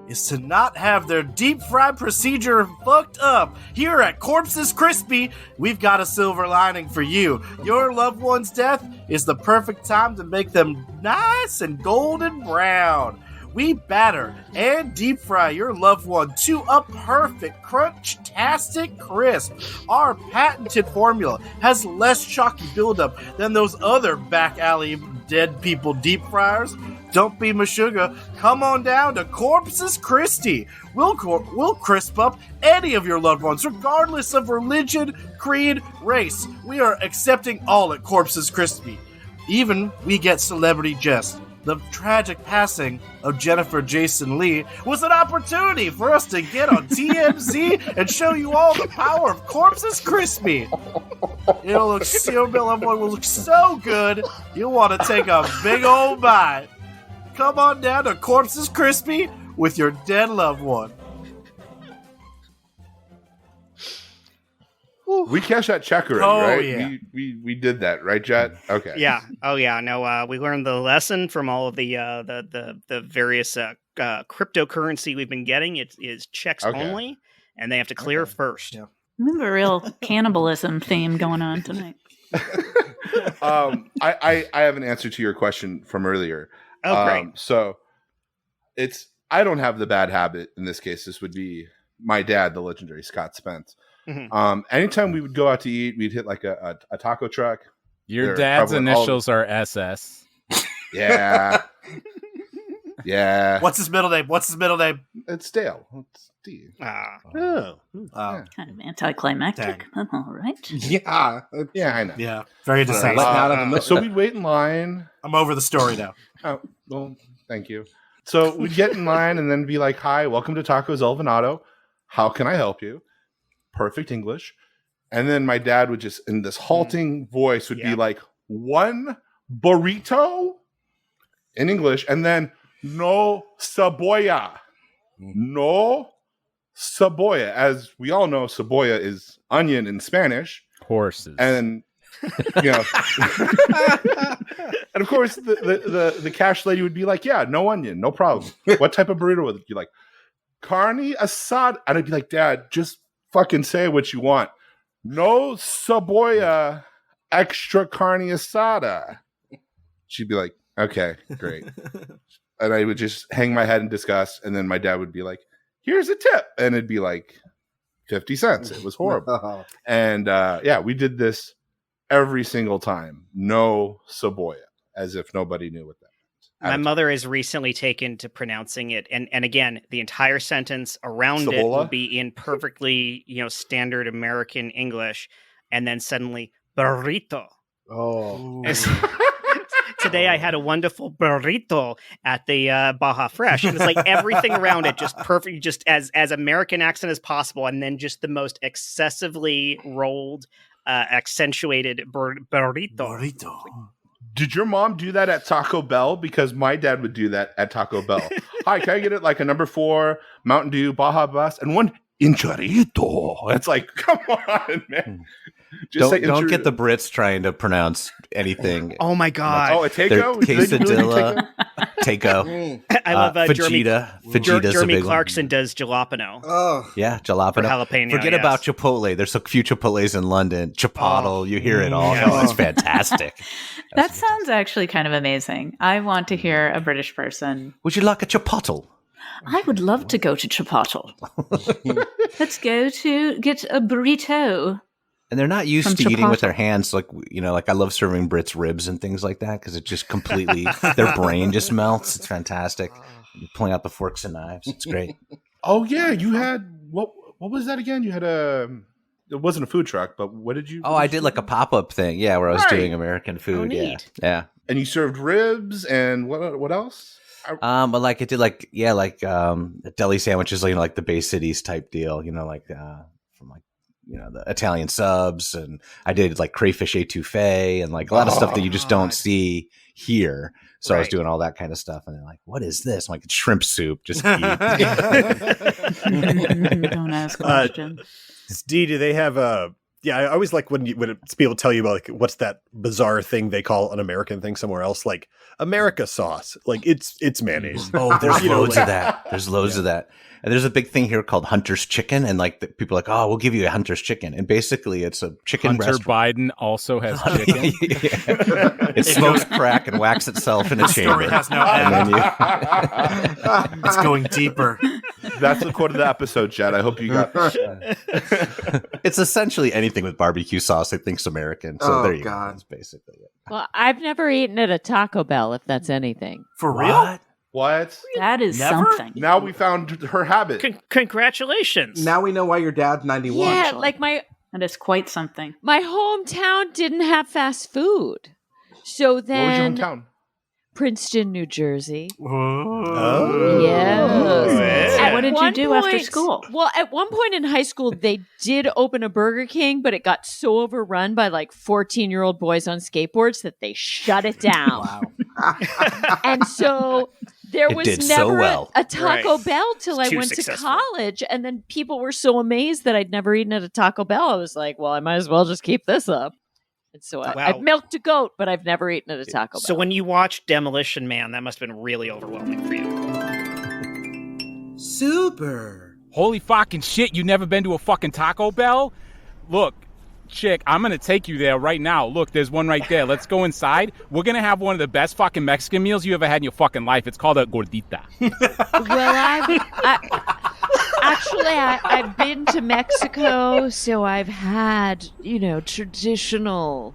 is to not have their deep fry procedure fucked up. Here at Corpses Crispy, we've got a silver lining for you. Your loved one's death is the perfect time to make them nice and golden brown. We batter and deep fry your loved one to a perfect crunch-tastic crisp. Our patented formula has less chalky buildup than those other back alley dead people deep fryers. Don't be Meshuggah. Come on down to Corpses Christi. We'll crisp up any of your loved ones, regardless of religion, creed, race. We are accepting all at Corpses Crispy. Even we get celebrity jest. The tragic passing of Jennifer Jason Leigh was an opportunity for us to get on TMZ and show you all the power of Corpses Crispy. Your loved one will look so good, you'll want to take a big old bite. Come on down to Corpses Crispy with your dead loved one. We cashed that check already, right? Yeah. We did that, right, Jet? Okay. Yeah. Oh, yeah. No, we learned the lesson from all of the various cryptocurrency we've been getting. It is checks only, and they have to clear first. Yeah. We have a real cannibalism theme going on tonight. I have an answer to your question from earlier. Oh, great. So I don't have the bad habit in this case. This would be my dad, the legendary Scott Spence. Mm-hmm. Anytime we would go out to eat, we'd hit like a taco truck. Your dad's initials are SS. Yeah. Yeah. What's his middle name? It's Dale. It's D. Kind of anticlimactic. All right. Yeah. Yeah, I know. Yeah. Very decisive. So we'd wait in line. I'm over the story now. Oh, well, thank you. So we'd get in line and then be like, hi, welcome to Tacos Elvinato. How can I help you? Perfect English. And then my dad would just, in this halting voice, would be like, one burrito in English, and then no cebolla. No cebolla. As we all know, cebolla is onion in Spanish. Horses. And, and of course, the cash lady would be like, yeah, no onion, no problem. What type of burrito would you like? Carne asada. And I'd be like, Dad, just fucking say what you want. No cebolla, extra carne asada. She'd be like, okay, great. And I would just hang my head in disgust. And then my dad would be like, here's a tip. And it'd be like 50 cents. It was horrible. And we did this every single time. No cebolla, as if nobody knew what that. My mother is recently taken to pronouncing it, and again, the entire sentence around Cebolla? it will be in perfectly, standard American English, and then suddenly burrito. Oh. Today I had a wonderful burrito at the Baja Fresh. It was like everything around it just perfect, just as American accent as possible, and then just the most excessively rolled, accentuated burrito. Did your mom do that at Taco Bell? Because my dad would do that at Taco Bell. Hi, can I get it like a number 4 Mountain Dew Baja Blast and 1 Enchilito? It's like, come on, man. Don't get the Brits trying to pronounce anything. Oh my god! Oh, a taco? Quesadilla, taco. I love fajita. Fajita's Jeremy a big Clarkson does jalapeno. Oh, yeah, jalapeno. For jalapeno. Forget yes. about Chipotle. There's a few Chipotles in London. Chipotle, you hear it all. yes. Oh, it's fantastic. That sounds actually kind of amazing. I want to hear a British person. Would you like a Chipotle? I would love to go to Chipotle. Let's go to get a burrito. And they're not used to eating Chipotle. with their hands, like like I love serving Brits ribs and things like that because it just completely their brain just melts. It's fantastic. You're pulling out the forks and knives. It's great. Oh yeah, you had what was that again? You had it wasn't a food truck, but what did you? Oh, I did like a pop-up thing, yeah, where I was doing American food. neat. Yeah. And you served ribs and what else? But like it did deli sandwiches, like the Bay Cities type deal, from like the Italian subs, and I did like crayfish etouffee and like a lot of stuff that you just don't see here. So I was doing all that kind of stuff, and they're like, "What is this?" I'm like, "It's shrimp soup. Just eat." Don't ask questions. Steve, do they have a? Yeah, I always like when people tell you about like what's that bizarre thing they call an American thing somewhere else, like America sauce. Like it's mayonnaise. Oh, there's loads of that. There's loads of that. And there's a big thing here called Hunter's Chicken, and like people are like, "Oh, we'll give you a Hunter's Chicken," and basically it's a chicken Hunter breast. Biden also has chicken. It smokes crack and whacks itself in a chamber. Story has no end. It's going deeper. That's the quote of the episode, Chad. I hope you got that. It's essentially anything with barbecue sauce I think's American. So there you go. That's basically it. Well, I've never eaten at a Taco Bell, if that's anything. For real? What? That is Never? something. Now we found her habit. Congratulations. Now we know why your dad's 91. Yeah, actually. like That is quite something. my hometown didn't have fast food. So What was then your hometown? Princeton, New Jersey. Oh. Yes. So At what did you one do after point- school? Well, at one point in high school, they did open a Burger King, but it got so overrun by like 14-year-old boys on skateboards that they shut it down. And so there It was did so never well. a Taco Right. Bell till I Too went successful. to college. And then people were so amazed that I'd never eaten at a Taco Bell. I was like, well, I might as well just keep this up. And so Wow. I've milked a goat, but I've never eaten at a Taco Bell. So when you watched Demolition Man, that must have been really overwhelming for you. Super. Holy fucking shit, you never been to a fucking Taco Bell? Look, chick, I'm gonna take you there right now. Look, there's one right there. Let's go inside. We're gonna have one of the best fucking Mexican meals you ever had in your fucking life. It's called a gordita. Well, I've been to Mexico, so I've had, traditional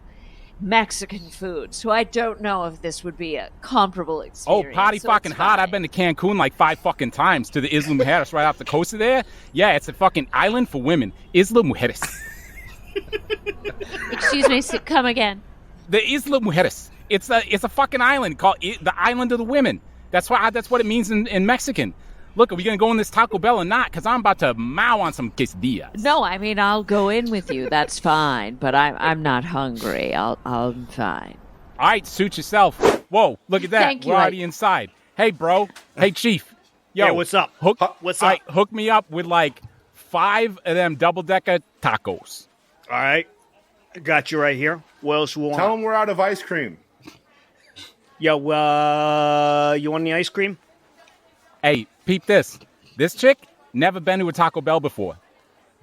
Mexican food. So I don't know if this would be a comparable Oh, experience. party so fucking it's hot. fine. I've been to Cancun like 5 fucking times to the Isla Mujeres right off the coast of there. Yeah, it's a fucking island for women. Isla Mujeres. Excuse me, come again. The Isla Mujeres. It's a fucking island called the Island of the Women. That's what it means in Mexican. Look, are we gonna go in this Taco Bell or not? Because I'm about to mow on some quesadillas. No, I mean I'll go in with you. That's fine, but I'm not hungry. I'm fine. All right, suit yourself. Whoa, look at that. Thank you. We're already inside. Hey, bro. Hey, Chief. Yo, Yeah, what's up? What's all right, up? hook me up with like 5 of them double-decker tacos. All right. I got you right here. What else you want? Tell them we're out of ice cream. Yo, you want any ice cream? Hey, peep this. This chick never been to a Taco Bell before.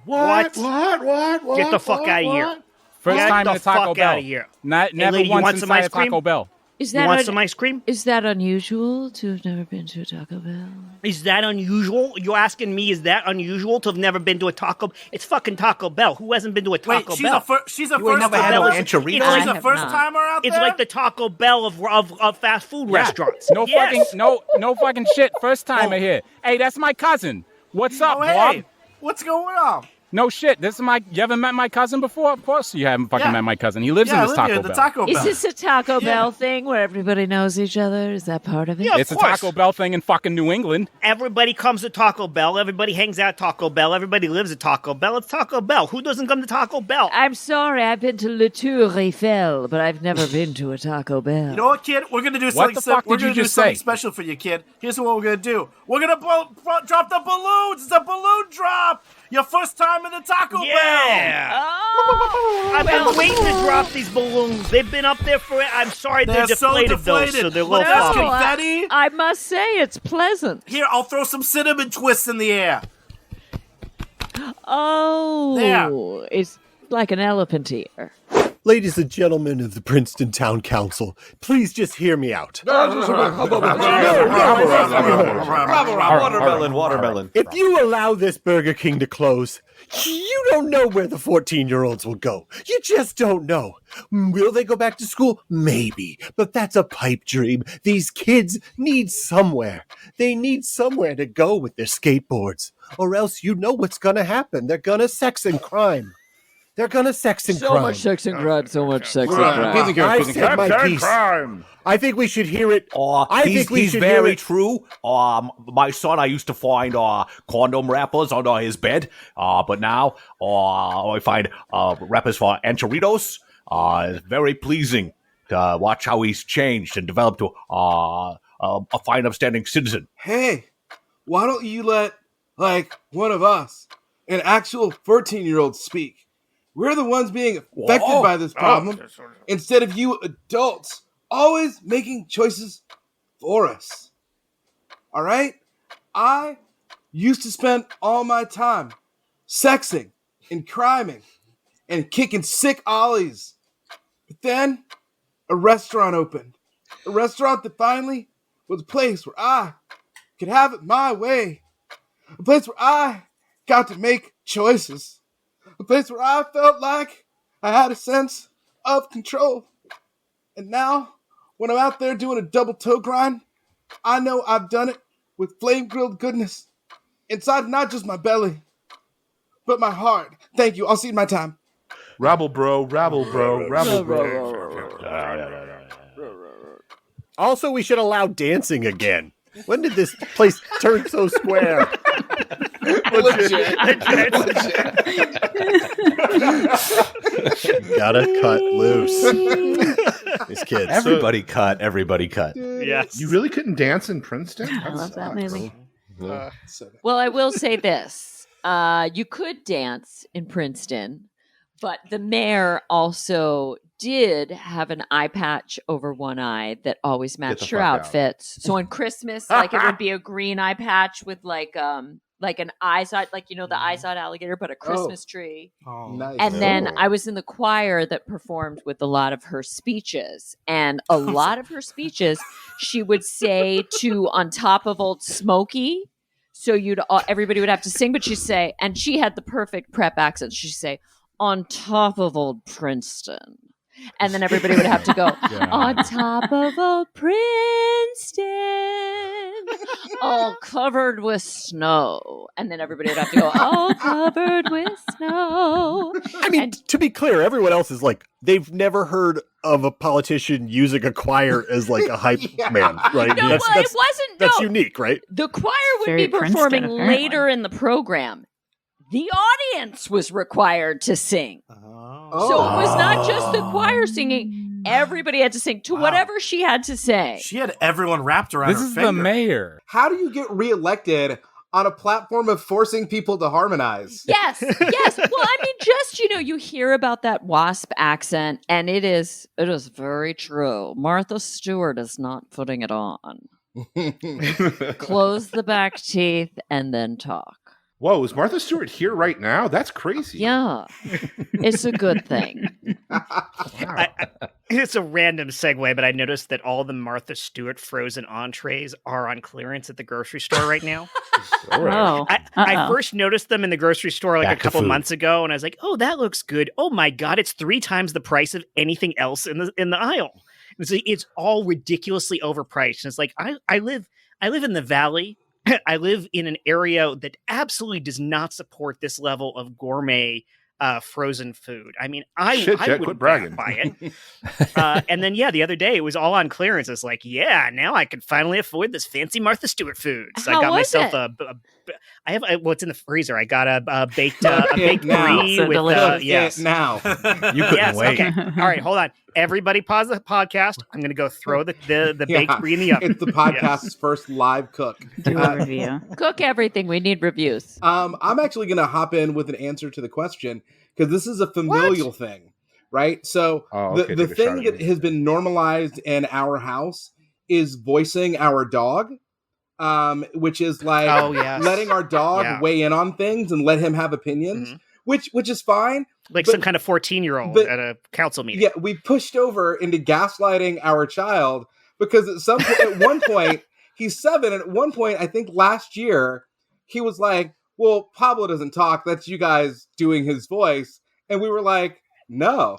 What? Get the fuck out of here. First Get time the in a Taco fuck Bell. outta here. Never lady, you once want some inside ice a Taco cream? Bell. Is You want some ice cream? Is that unusual to have never been to a Taco Bell? Is that unusual? You're asking me, is that unusual to have never been to a Taco? It's fucking Taco Bell. Who hasn't been to a Taco Wait, Bell? she's a You ain't first never had timer. no It's Anchorita? I she's a have first not. timer out It's there. like the Taco Bell of fast food restaurants. No Yes. fucking no fucking shit. First timer here. Hey, that's my cousin. What's up, Oh, hey, Bob? what's going on? No shit. This is you haven't met my cousin before? Of course you haven't fucking met my cousin. He lives in this Taco Bell. Is this a Taco Bell thing where everybody knows each other? Is that part of it? Yeah, it's a Taco Bell thing in fucking New England. Everybody comes to Taco Bell. Everybody hangs out at Taco Bell. Everybody lives at Taco Bell. It's Taco Bell. Who doesn't come to Taco Bell? I'm sorry, I've been to Le Tour Eiffel, but I've never been to a Taco Bell. You know what, kid? We're gonna do something. We're gonna do something special for you, kid. Here's what we're gonna do. We're gonna drop the balloons. It's a balloon drop. Your first time in the Taco Bell. I've been waiting to drop these balloons. They've been up there for it. I'm sorry, they're deflated, though, so they're a little floppy. Confetti. I must say, it's pleasant. Here, I'll throw some cinnamon twists in the air. Oh, there. It's like an elephant ear. Ladies and gentlemen of the Princeton Town Council, please just hear me out. Watermelon. If you allow this Burger King to close, you don't know where the 14-year-olds will go. You just don't know. Will they go back to school? Maybe, but that's a pipe dream. These kids need somewhere. They need somewhere to go with their skateboards, or else you know what's going to happen. They're going to sex and crime. They're gonna sex and crime. So much sex and crime, so much sex and crime. I said my piece. I think we should hear it. He's very true. My son, I used to find condom wrappers under his bed, but now I find wrappers for enchiladas. It's very pleasing to watch how he's changed and developed to a fine, upstanding citizen. Hey, why don't you let, one of us, an actual 14-year-old speak? We're the ones being affected by this problem, instead of you adults always making choices for us. All right? I used to spend all my time sexing and criming and kicking sick ollies. But then a restaurant opened. A restaurant that finally was a place where I could have it my way. A place where I got to make choices. A place where I felt like I had a sense of control. And now, when I'm out there doing a double toe grind, I know I've done it with flame-grilled goodness inside not just my belly, but my heart. Thank you. I'll see you in my time. Rabble, bro. Rabble, bro. Rabble, bro. Also, we should allow dancing again. When did this place turn so square? Legit. Gotta cut loose. These kids. Everybody cut. Yes. You really couldn't dance in Princeton? I love that movie. Well, I will say this. You could dance in Princeton, but the mayor also did have an eye patch over one eye that always matched her outfits. So on Christmas, it would be a green eye patch with an eye-side, the eye-side alligator, but a Christmas tree. Oh, nice. And then I was in the choir that performed with a lot of her speeches. And a lot of her speeches, she would say to "On Top of Old Smoky." So everybody would have to sing, but she'd say, and she had the perfect prep accent. She'd say, "On top of Old Princeton." And then everybody would have to go, "On top of old Princeton, all covered with snow." And then everybody would have to go, "All covered with snow." I mean, to be clear, everyone else is they've never heard of a politician using a choir as a hype man, right? No, it wasn't. That's unique, right? The choir would be performing later in the program. The audience was required to sing. So it was not just the choir singing. Everybody had to sing to whatever she had to say. She had everyone wrapped around her finger. This is the mayor. How do you get reelected on a platform of forcing people to harmonize? Yes. Well, I mean, just, you hear about that WASP accent, and it is very true. Martha Stewart is not putting it on. Close the back teeth and then talk. Whoa, is Martha Stewart here right now? That's crazy. Yeah, it's a good thing. It's a random segue, but I noticed that all the Martha Stewart frozen entrees are on clearance at the grocery store right now. I first noticed them in the grocery store a couple months ago, and I was like, "Oh, that looks good. Oh my god, it's 3 times the price of anything else in the aisle." It's all ridiculously overpriced. And it's I live in the valley. I live in an area that absolutely does not support this level of gourmet frozen food. I mean, I quit wouldn't bragging. buy it. And then, the other day it was all on clearance. It's like, now I can finally afford this fancy Martha Stewart food. So I got myself what's in the freezer. I got a baked brie so with yes now. You couldn't wait. Okay. All right, hold on. Everybody pause the podcast. I'm going to go throw the baked brie in the oven. It's the podcast's first live cook. Do a review. Cook everything. We need reviews. I'm actually going to hop in with an answer to the question because this is a familial thing, right? So the thing that has been normalized in our house is voicing our dog, which is like letting our dog weigh in on things and let him have opinions, which is fine. Like some kind of 14-year-old at a council meeting. Yeah, we pushed over into gaslighting our child because at one point, he's 7, and at one point, I think last year, he was like, well, Pablo doesn't talk. That's you guys doing his voice. And we were like, no.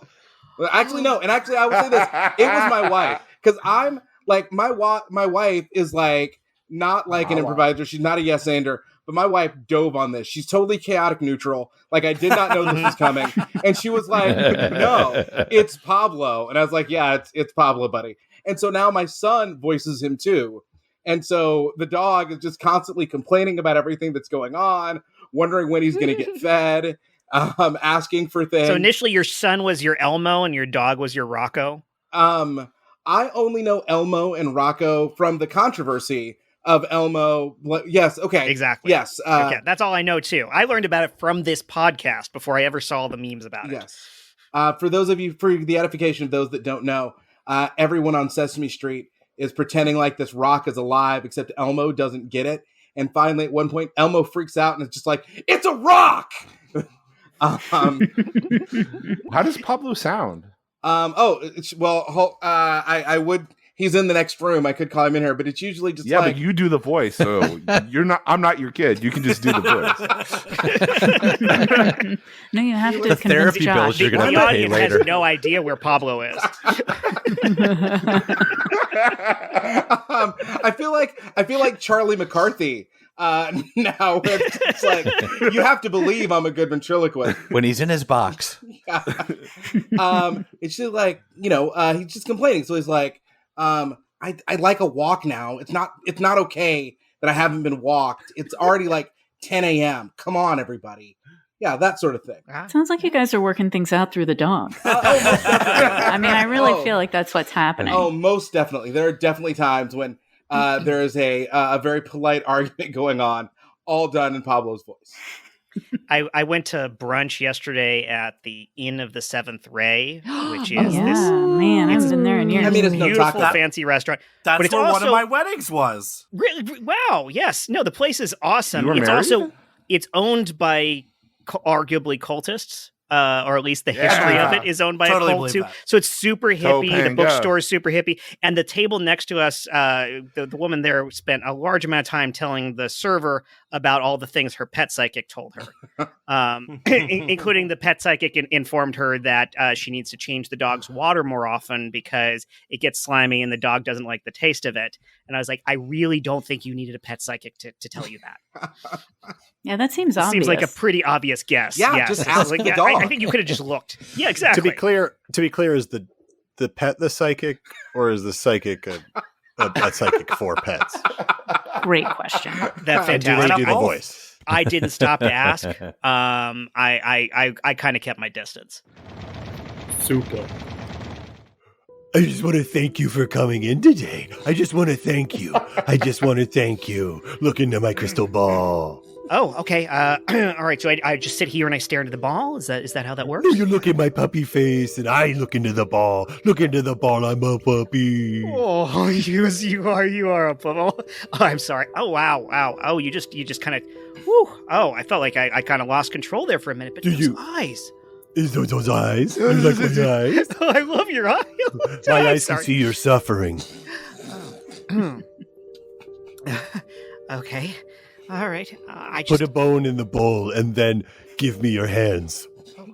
Well, actually, no. And actually, I would say this. It was my wife. Because I'm like, my wife is like, not like an improviser. She's not a yes-ander. But my wife dove on this. She's totally chaotic neutral. Like, I did not know this was coming. And she was like, no, it's Pablo. And I was like, yeah, it's Pablo, buddy. And so now my son voices him too. And so the dog is just constantly complaining about everything that's going on, wondering when he's going to get fed, asking for things. So initially your son was your Elmo and your dog was your Rocco? I only know Elmo and Rocco from the controversy of Elmo. Yes. Okay. Exactly. Yes. Okay. That's all I know too. I learned about it from this podcast before I ever saw the memes about it. Yes. For those of you, for the edification of those that don't know, everyone on Sesame Street is pretending like this rock is alive, except Elmo doesn't get it. And finally, at one point, Elmo freaks out and it's just like, it's a rock! How does Pablo sound? I would... He's in the next room. I could call him in here, but it's usually just but you do the voice, so I'm not your kid. You can just do the voice. No, you have to the therapy Josh. bills you're going to The have to pay audience later. has no idea where Pablo is. I feel like Charlie McCarthy now. It's like, you have to believe I'm a good ventriloquist When he's in his box. It's just like, he's just complaining. So he's like, I'd like a walk now. It's not okay that I haven't been walked. It's already like 10 a.m. Come on, everybody. Yeah, that sort of thing. Sounds like you guys are working things out through the dog. I mean, I really feel like that's what's happening. Oh, most definitely. There are definitely times when there is a very polite argument going on, all done in Pablo's voice. I went to brunch yesterday at the Inn of the Seventh Ray, which is man, I haven't been there in years. I mean, it's beautiful, fancy restaurant. That's but it's where also, one of my weddings was. Really? Wow. Yes. No, the place is awesome. You were It's married? also owned by arguably cultists. Or at least the history of it is owned by a cult too. So it's super hippie. The bookstore is super hippie. And the table next to us, the woman there spent a large amount of time telling the server about all the things her pet psychic told her. Including the pet psychic informed her that she needs to change the dog's water more often because it gets slimy and the dog doesn't like the taste of it. And I was like, I really don't think you needed a pet psychic to tell you that. Yeah, that seems obvious. Seems like a pretty obvious guess. Yeah, yes. just ask like, the dog. I think you could have just looked. Yeah, exactly. To be clear, is the pet the psychic, or is the psychic a psychic for pets? Great question. That's fantastic. Do they do the voice? I didn't stop to ask. I kind of kept my distance. Super. I just want to thank you for coming in today. I just want to thank you. Look into my crystal ball. Oh, okay. All right. So I just sit here and I stare into the ball. Is that how that works? No, you look at my puppy face, and I look into the ball. Look into the ball. I'm a puppy. Oh, you are a puddle. Oh, I'm sorry. Oh, wow. Oh, you just kind of. Whew. Oh, I felt like I kind of lost control there for a minute. But those eyes. Is those eyes? You like my eyes? Oh, I love your eyes. My eyes can see your suffering. Okay. All right. Put a bone in the bowl and then give me your hands.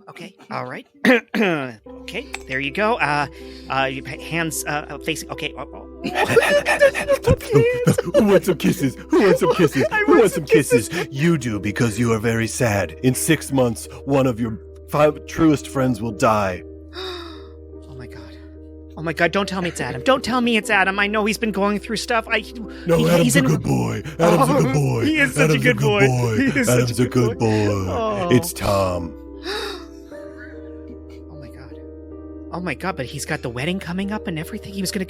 Okay. All right. Okay. There you go. Hands facing. Okay. Who wants some kisses? Who wants some kisses? Who wants some kisses? You do, because you are very sad. In 6 months, one of your 5 truest friends will die. Oh my God! Don't tell me it's Adam. Don't tell me it's Adam. I know he's been going through stuff. Adam's a good boy. Adam's a good boy. He is such a good boy. Adam's a good boy. Oh. It's Tom. Oh my God! But he's got the wedding coming up and everything. He was gonna.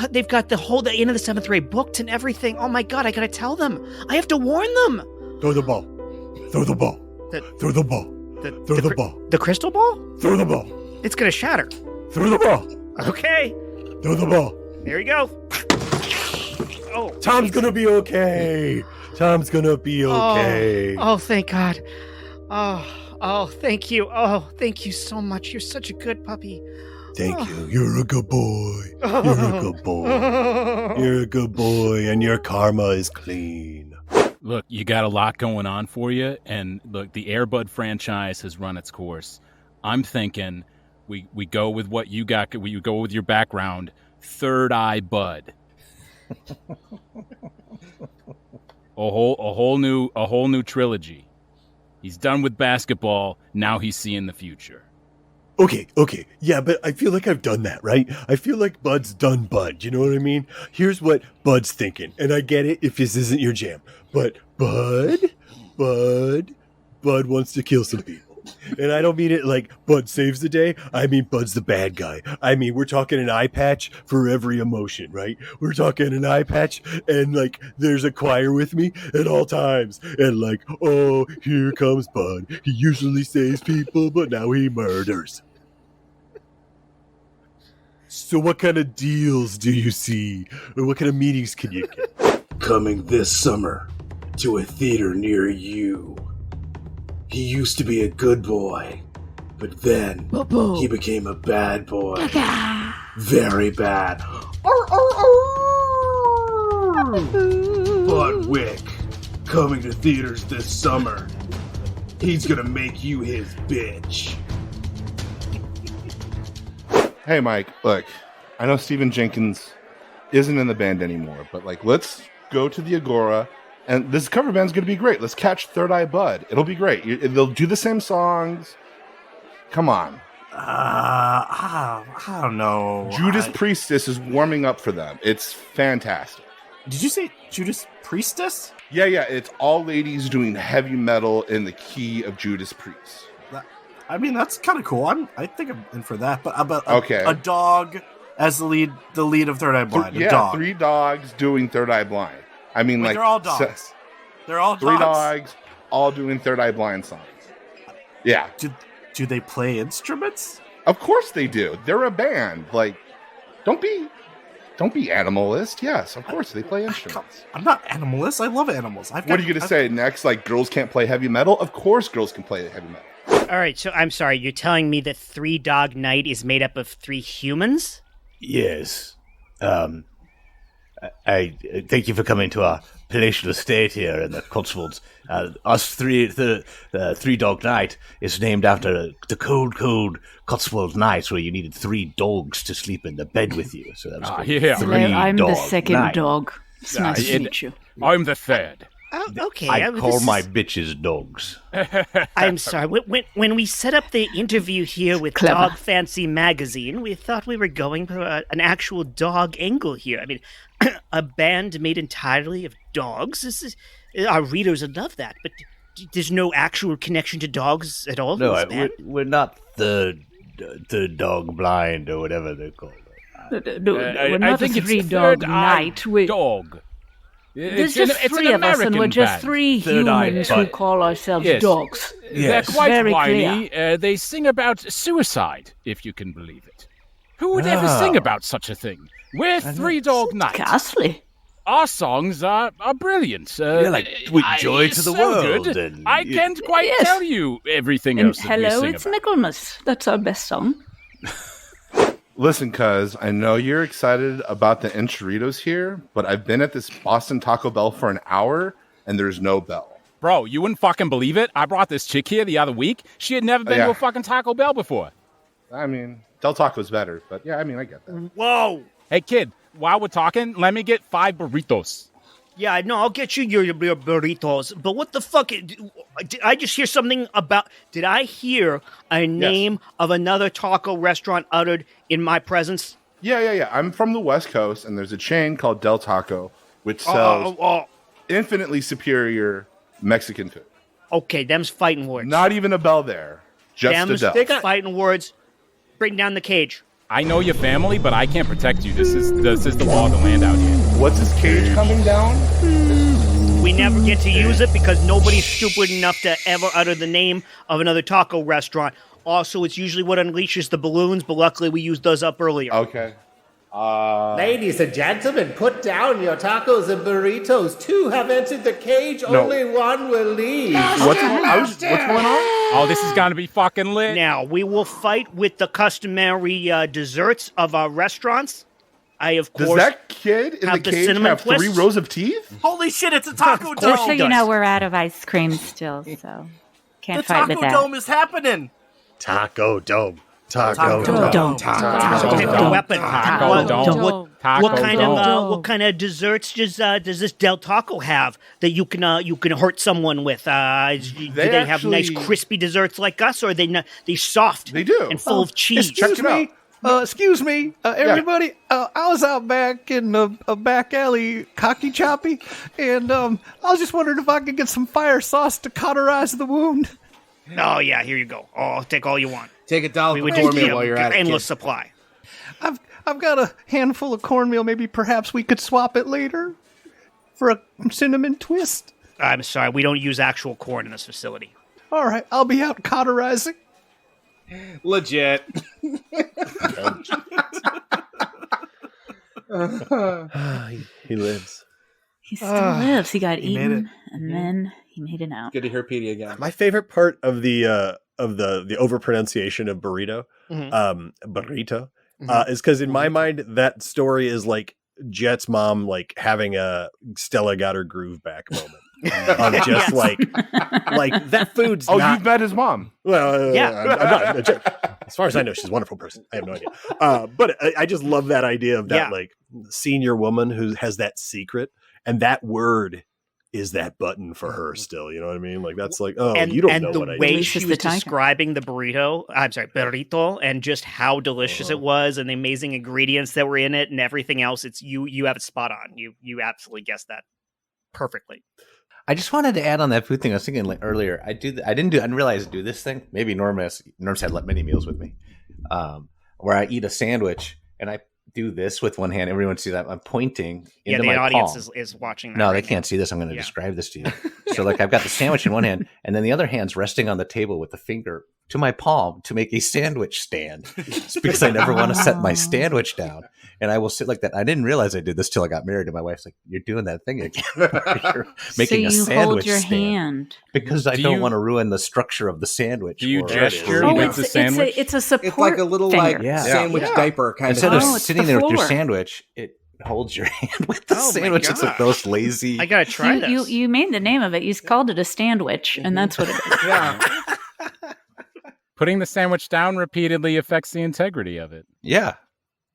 They've got the end of the 7th grade booked and everything. Oh my God! I gotta tell them. I have to warn them. Throw the ball. Throw the ball. Throw the ball. Throw the ball. The crystal ball? Throw the ball. It's gonna shatter. Throw the ball. Okay. Throw the ball. There you go. Oh. Tom's gonna be okay. Tom's gonna be okay. Oh, thank God. Oh, thank you. Oh, thank you so much. You're such a good puppy. Thank you. You're a good boy. You're a good boy. You're a good boy, and your karma is clean. Look, you got a lot going on for you, and look, the Air Bud franchise has run its course. I'm thinking we go with what you got. We go with your background. Third Eye Bud. A whole new trilogy. He's done with basketball. Now he's seeing the future. Okay. Yeah, but I feel like I've done that, right? I feel like Bud's done Bud. You know what I mean? Here's what Bud's thinking. And I get it if this isn't your jam. But Bud wants to kill some people. And I don't mean it like Bud saves the day. I mean Bud's the bad guy. I mean, we're talking an eye patch for every emotion, right? We're talking an eye patch, and like there's a choir with me at all times. And like, oh, here comes Bud. He usually saves people, but now he murders. So what kind of deals do you see? Or what kind of meetings can you get? Coming this summer to a theater near you. He used to be a good boy, but then he became a bad boy. Very bad. Bud Wick, coming to theaters this summer. He's gonna make you his bitch. Hey, Mike, look, I know Stephen Jenkins isn't in the band anymore, but like, let's go to the Agora. And this cover band's going to be great. Let's catch Third Eye Bud. It'll be great. They'll do the same songs. Come on. I don't know. Judas Priestess is warming up for them. It's fantastic. Did you say Judas Priestess? Yeah. It's all ladies doing heavy metal in the key of Judas Priest. I mean, that's kind of cool. I think I'm in for that. But okay. A dog as the lead of Third Eye Blind. Yeah, dog. 3 dogs doing Third Eye Blind. I mean, like they're all dogs. They're all 3 dogs, all doing Third Eye Blind songs. Yeah. Do they play instruments? Of course they do. They're a band. Like, don't be animalist. Yes, of course they play instruments. I'm not animalist. I love animals. What are you going to say next? Like, girls can't play heavy metal? Of course girls can play heavy metal. All right, so I'm sorry. You're telling me that 3 Dog Night is made up of 3 humans? Yes. I thank you for coming to our palatial estate here in the Cotswolds. The 3 Dog Night is named after the cold Cotswold nights where you needed 3 dogs to sleep in the bed with you. So that was Hello, I'm the second dog. It's nice to meet you. I'm the third. Okay. I call my bitches dogs. I'm sorry. When we set up the interview here with Dog Fancy Magazine, we thought we were going for an actual dog angle here. I mean, a band made entirely of dogs. Our readers would love that, but there's no actual connection to dogs at all? No, we're not the dog blind or whatever they're called. We're not a 3 Dog Night. Dog. There's just 3 of us, and we're just 3 humans who call ourselves dogs. Yes. They're quite very whiny. clear. They sing about suicide, if you can believe it. Who would ever sing about such a thing? We're 3 Dog Night. Ghastly. Our songs are brilliant. With joy to the world. Good. And I can't quite tell you everything And else that we hello, sing it's about. Michaelmas. That's our best song. Listen, cuz, I know you're excited about the enchiladas here, but I've been at this Boston Taco Bell for an hour, and there's no bell. Bro, you wouldn't fucking believe it. I brought this chick here the other week. She had never been to a fucking Taco Bell before. I mean, Del Taco's better, but yeah, I mean, I get that. Whoa. Hey, kid, while we're talking, let me get 5 burritos. Yeah, no, I'll get you your burritos. But what the fuck? Did I just hear something about... Did I hear a name of another taco restaurant uttered in my presence? Yeah. I'm from the West Coast, and there's a chain called Del Taco, which sells infinitely superior Mexican food. Okay, them's fighting words. Not even a bell there. Just a Del. Fighting words. Bring down the cage. I know your family, but I can't protect you. This is the law of the land out here. What's this cage coming down? We never get to use it because nobody's stupid enough to ever utter the name of another taco restaurant. Also, it's usually what unleashes the balloons, but luckily we used those up earlier. Okay. Ladies and gentlemen, put down your tacos and burritos. 2 have entered the cage. No. Only 1 will leave. What's going on? Oh, this is gonna be fucking lit. Now, we will fight with the customary desserts of our restaurants. I, of course, does that kid in the cage have 3 rows of teeth? Holy shit, it's a taco dome. Just so you know, we're out of ice cream still, so can't fight with that. The taco dome is happening. Taco dome. Taco dome. Pick a weapon. Taco dome. What kind of desserts does this Del Taco have that you can hurt someone with? Do they have nice crispy desserts like us, or are they soft? They do, and full of cheese. Excuse me, everybody. I was out back in a back alley, cocky choppy, and I was just wondering if I could get some fire sauce to cauterize the wound. Oh yeah, here you go. Oh, take all you want. Take $1 for cornmeal while you're at it. Endless supply. I've got a handful of cornmeal. Maybe perhaps we could swap it later for a cinnamon twist. I'm sorry, we don't use actual corn in this facility. All right, I'll be out cauterizing. Legit. He lives. He still lives. He got eaten, and then he made it out. Good to hear Petey again. My favorite part of the overpronunciation of burrito, burrito, is because in my mind that story is like Jet's mom like having a Stella got her groove back moment. Of just like that food's not... you've met his mom. Well, I'm not, as far as I know, she's a wonderful person. I have no idea. But I just love that idea of that like senior woman who has that secret, and that word is that button for her still. You know what I mean? Like that's like, you don't know what I do. And the way she was describing the burrito, burrito, and just how delicious it was, and the amazing ingredients that were in it, and everything else. It's you have it spot on. You absolutely guessed that perfectly. I just wanted to add on that food thing. I was thinking earlier. I didn't realize I do this thing. Maybe Norm's had many meals with me, where I eat a sandwich and I do this with one hand. Everyone see that I'm pointing into my palm. The audience is watching that. No, they can't see this. I'm going to describe this to you. So like I've got the sandwich in one hand, and then the other hand's resting on the table with the finger to my palm to make a sandwich stand. It's because I never want to set my sandwich down. And I will sit like that. I didn't realize I did this till I got married. And my wife's like, "You're doing that thing again. You're making a sandwich hold your stand." Hand. Because I don't want to ruin the structure of the sandwich. Do you gesture with the sandwich? It's a support. It's like a little sandwich diaper kind of. Instead of sitting there with your sandwich, it holds your hand with the sandwich. It's like those lazy. I gotta try this. You made the name of it. You called it a sandwich, and that's what it is. Yeah. Putting the sandwich down repeatedly affects the integrity of it. Yeah.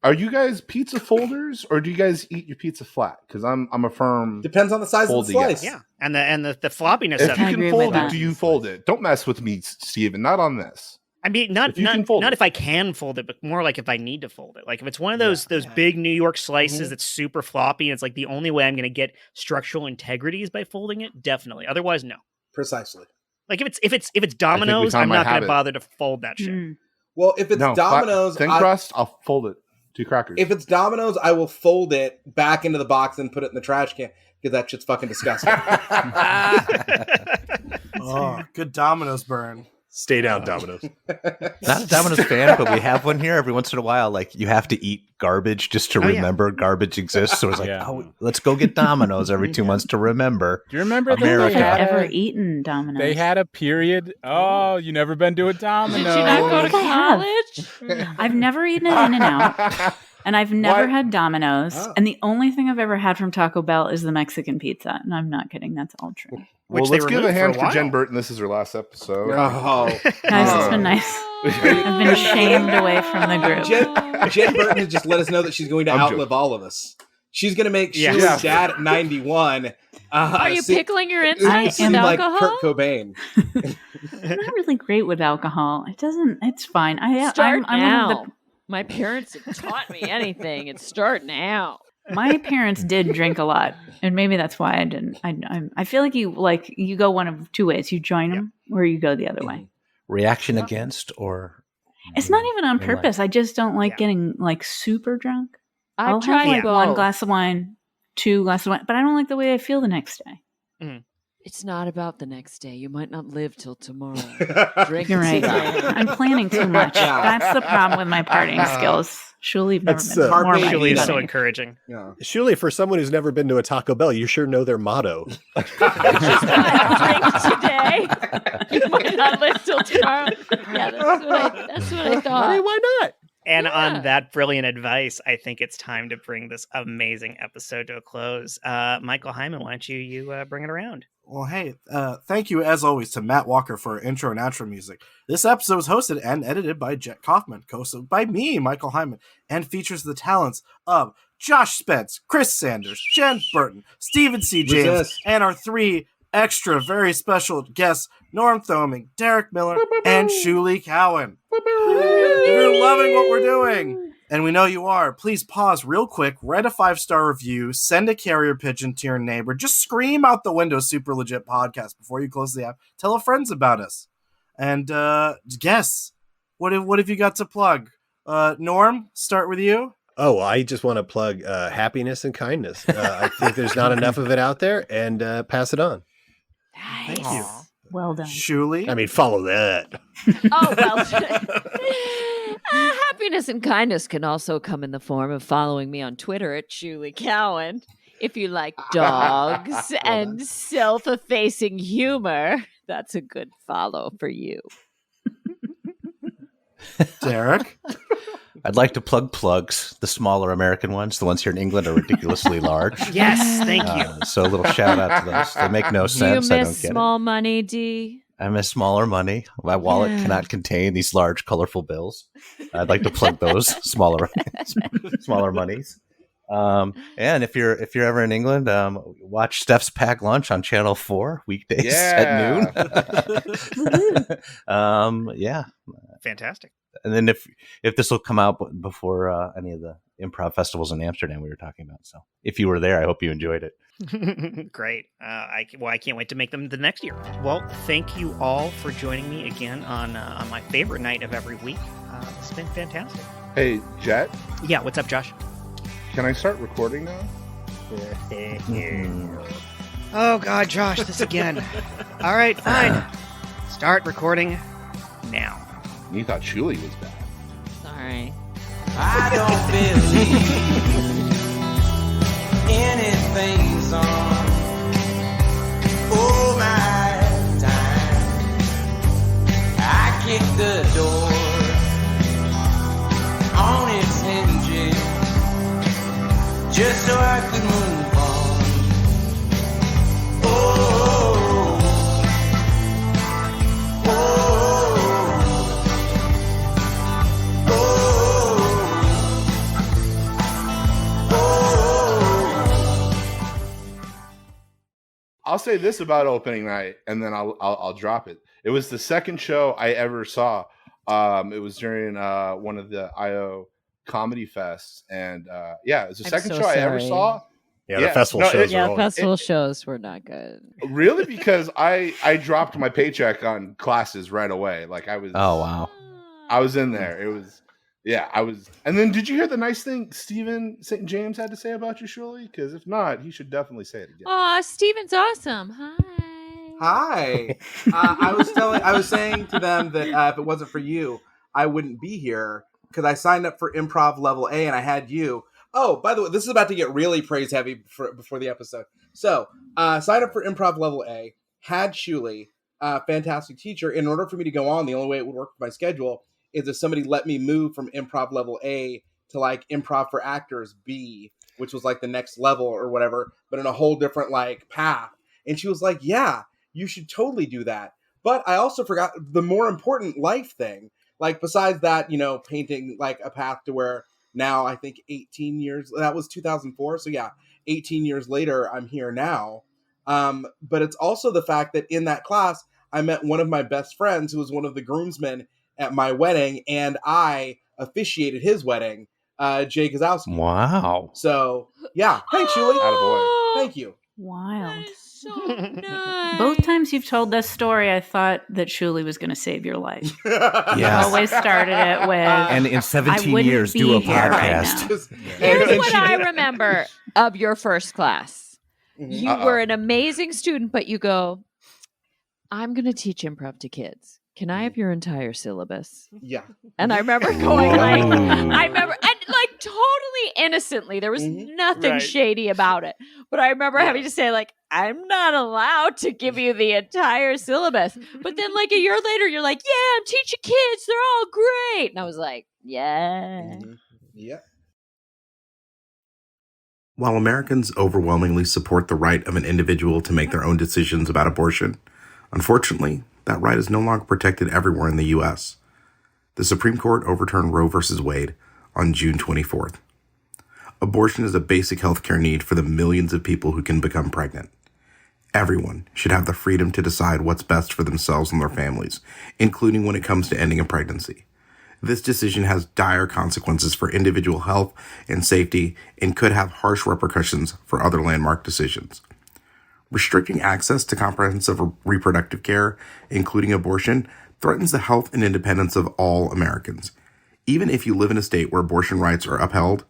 Are you guys pizza folders, or do you guys eat your pizza flat? Because I'm a firm. Depends on the size of the slice. Yeah, and the floppiness If of you it. can fold it, do you fold it? Don't mess with me, Steven. Not on this. I mean, not if I can fold it, but more like if I need to fold it. Like if it's one of those big New York slices that's super floppy, and it's like the only way I'm going to get structural integrity is by folding it. Definitely. Otherwise, no. Precisely. Like if it's Domino's, I'm not going to bother to fold that shit. Well, if it's Domino's, thin crust, I'll fold it. 2 crackers. If it's Domino's, I will fold it back into the box and put it in the trash can because that shit's fucking disgusting. Oh, good Domino's burn. Stay down, Domino's. Not a Domino's fan, but we have one here every once in a while. Like you have to eat garbage just to remember garbage exists. So it's like, let's go get Domino's every 2 months to remember. Do you remember America? I've ever eaten Domino's. They had a period. Oh, you never been to a Domino's? Did you not go to college? I've never eaten an In-N-Out. And I've never Why- had Domino's. Oh. And the only thing I've ever had from Taco Bell is the Mexican pizza. And I'm not kidding. That's all true. Well, Which they let's give a removed for hand a for while. Jen Burton. This is her last episode. Oh, Guys, it's been nice. I've been shamed away from the group. Jen Burton has just let us know that she's going to I'm outlive all of us. She's going to make Yes. Shulie's dad at 91. Are you pickling your I insides am with like alcohol? Kurt Cobain. I'm not really great with alcohol. It's fine. Start I'm now. one of My parents have taught me anything. It's start now. my parents did drink a lot, and maybe that's why I didn't. I feel like you go one of two ways: you join them, or you go the other way. Reaction against or It's not even on in life. purpose. I just don't like getting like super drunk. I've I'll tried have like both. 1 glass of wine, 2 glasses of wine, but I don't like the way I feel the next day. It's not about the next day. You might not live till tomorrow. Drink You're right. and see. I'm planning too much. Yeah. That's the problem with my partying skills. Shulie, you've never That's, been more Carpe my Shulie is diem. so buddy. encouraging. Yeah. Surely, for someone who's never been to a Taco Bell, you sure know their motto. Drink today. You might not live till tomorrow. Yeah, that's what I thought. I mean, why not? And Yeah. on that brilliant advice, I think it's time to bring this amazing episode to a close. Michael Heiman, why don't you bring it around? Well, hey, thank you as always to Matt Walker for our intro and outro music. This episode was hosted and edited by Jet Kaufman, co-hosted by me, Michael Heiman, and features the talents of Josh Spence, Chris Sanders, Jen Burton, Stephen C. James, Resist. and our 3 extra very special guests, Norm Thoeming, Derek Miller, and Shulie Cowen. If you're loving what we're doing, and we know you are, please pause real quick, write a 5-star review, send a carrier pigeon to your neighbor, just scream out the window Super Legit Podcast before you close the app. Tell a friends about us. And guess, what have you got to plug? Norm, start with you. Oh, I just want to plug happiness and kindness. I think there's not enough of it out there, and pass it on. Thank you. Well done. Shulie. I mean, follow that. Oh, well. Happiness and kindness can also come in the form of following me on Twitter at Shulie Cowen. If you like dogs and self-effacing humor, that's a good follow for you. Derek. I'd like to plug plugs, the smaller American ones. The ones here in England are ridiculously large. Yes, thank you. So a little shout out to those. They make no sense. You I don't miss get small money, D? I miss smaller money. My wallet Yeah. cannot contain these large, colorful bills. I'd like to plug those smaller monies. And if you're ever in England, watch Steph's Pack Lunch on Channel 4 weekdays at noon. Yeah. Fantastic. And then if this will come out before any of the improv festivals in Amsterdam we were talking about, so if you were there, I hope you enjoyed it. Great. I can't wait to make them the next year. Well, thank you all for joining me again on my favorite night of every week. It's been fantastic. Hey, Jet, Yeah, what's up, Josh? can I start recording now? Oh, God, Josh, this again. All right, fine. Start recording now. You thought Shulie was bad. Sorry. I don't believe anything's on all my time. I kicked the door on its hinges just so I could move on. Oh, oh. I'll say this about opening night, and then I'll drop it. It was the second show I ever saw. It was during one of the IO comedy fests, and it was the second show I ever saw. Yeah, the festival shows. Festival shows were not good. Really, because I dropped my paycheck on classes right away. Like I was. Oh wow. I was in there. It was. Yeah, I was. And then, did you hear the nice thing Stephen St. James had to say about you, Shulie? Because if not, he should definitely say it again. Aw, Steven's awesome. Hi. Hi. I was saying to them that if it wasn't for you, I wouldn't be here because I signed up for Improv Level A and I had you. Oh, by the way, this is about to get really praise heavy before the episode. So, signed up for Improv Level A, had Shulie, fantastic teacher. In order for me to go on, the only way it would work with my schedule is if somebody let me move from Improv Level A to like Improv for Actors B, which was like the next level or whatever, but in a whole different like path. And she was like, yeah, you should totally do that. But I also forgot the more important life thing. Like besides that, you know, painting like a path to where now I think 18 years, that was 2004. So yeah, 18 years later, I'm here now. But it's also the fact that in that class, I met one of my best friends who was one of the groomsmen at my wedding, and I officiated his wedding, Jay Gazowski. Wow. So yeah, thanks, Shulie. Attaboy. Thank you. Wild. So nice. Both times you've told this story, I thought that Shulie was going to save your life. Yes. You always started it with, And in 17 years, do a podcast. Here's what I remember of your first class. You were an amazing student, but you go, I'm going to teach improv to kids. Can I have your entire syllabus? Yeah. And I remember going and like totally innocently, there was nothing shady about it. But I remember having to say like, I'm not allowed to give you the entire syllabus. But then like a year later, you're like, yeah, I'm teaching kids. They're all great. And I was like, yeah. Yeah. While Americans overwhelmingly support the right of an individual to make their own decisions about abortion, unfortunately, that right is no longer protected everywhere in the U.S. The Supreme Court overturned Roe v. Wade on June 24th. Abortion is a basic healthcare need for the millions of people who can become pregnant. Everyone should have the freedom to decide what's best for themselves and their families, including when it comes to ending a pregnancy. This decision has dire consequences for individual health and safety and could have harsh repercussions for other landmark decisions. Restricting access to comprehensive reproductive care, including abortion, threatens the health and independence of all Americans. Even if you live in a state where abortion rights are upheld,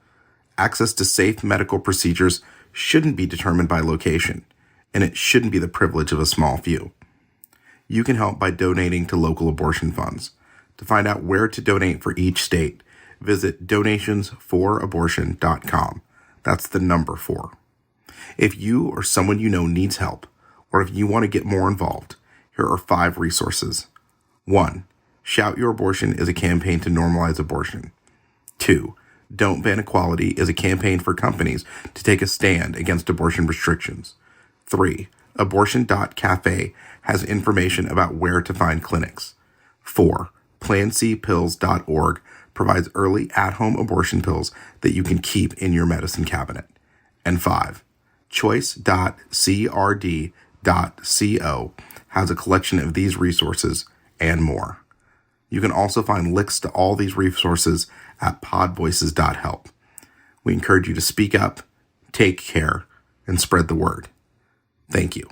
access to safe medical procedures shouldn't be determined by location, and it shouldn't be the privilege of a small few. You can help by donating to local abortion funds. To find out where to donate for each state, visit donationsforabortion.com. That's the number 4. If you or someone you know needs help, or if you want to get more involved, here are 5 resources. 1. Shout Your Abortion is a campaign to normalize abortion. 2. Don't Ban Equality is a campaign for companies to take a stand against abortion restrictions. 3. Abortion.cafe has information about where to find clinics. 4. PlanCpills.org provides early at-home abortion pills that you can keep in your medicine cabinet. And 5. Choice.crd.co has a collection of these resources and more. You can also find links to all these resources at podvoices.help. We encourage you to speak up, take care, and spread the word. Thank you.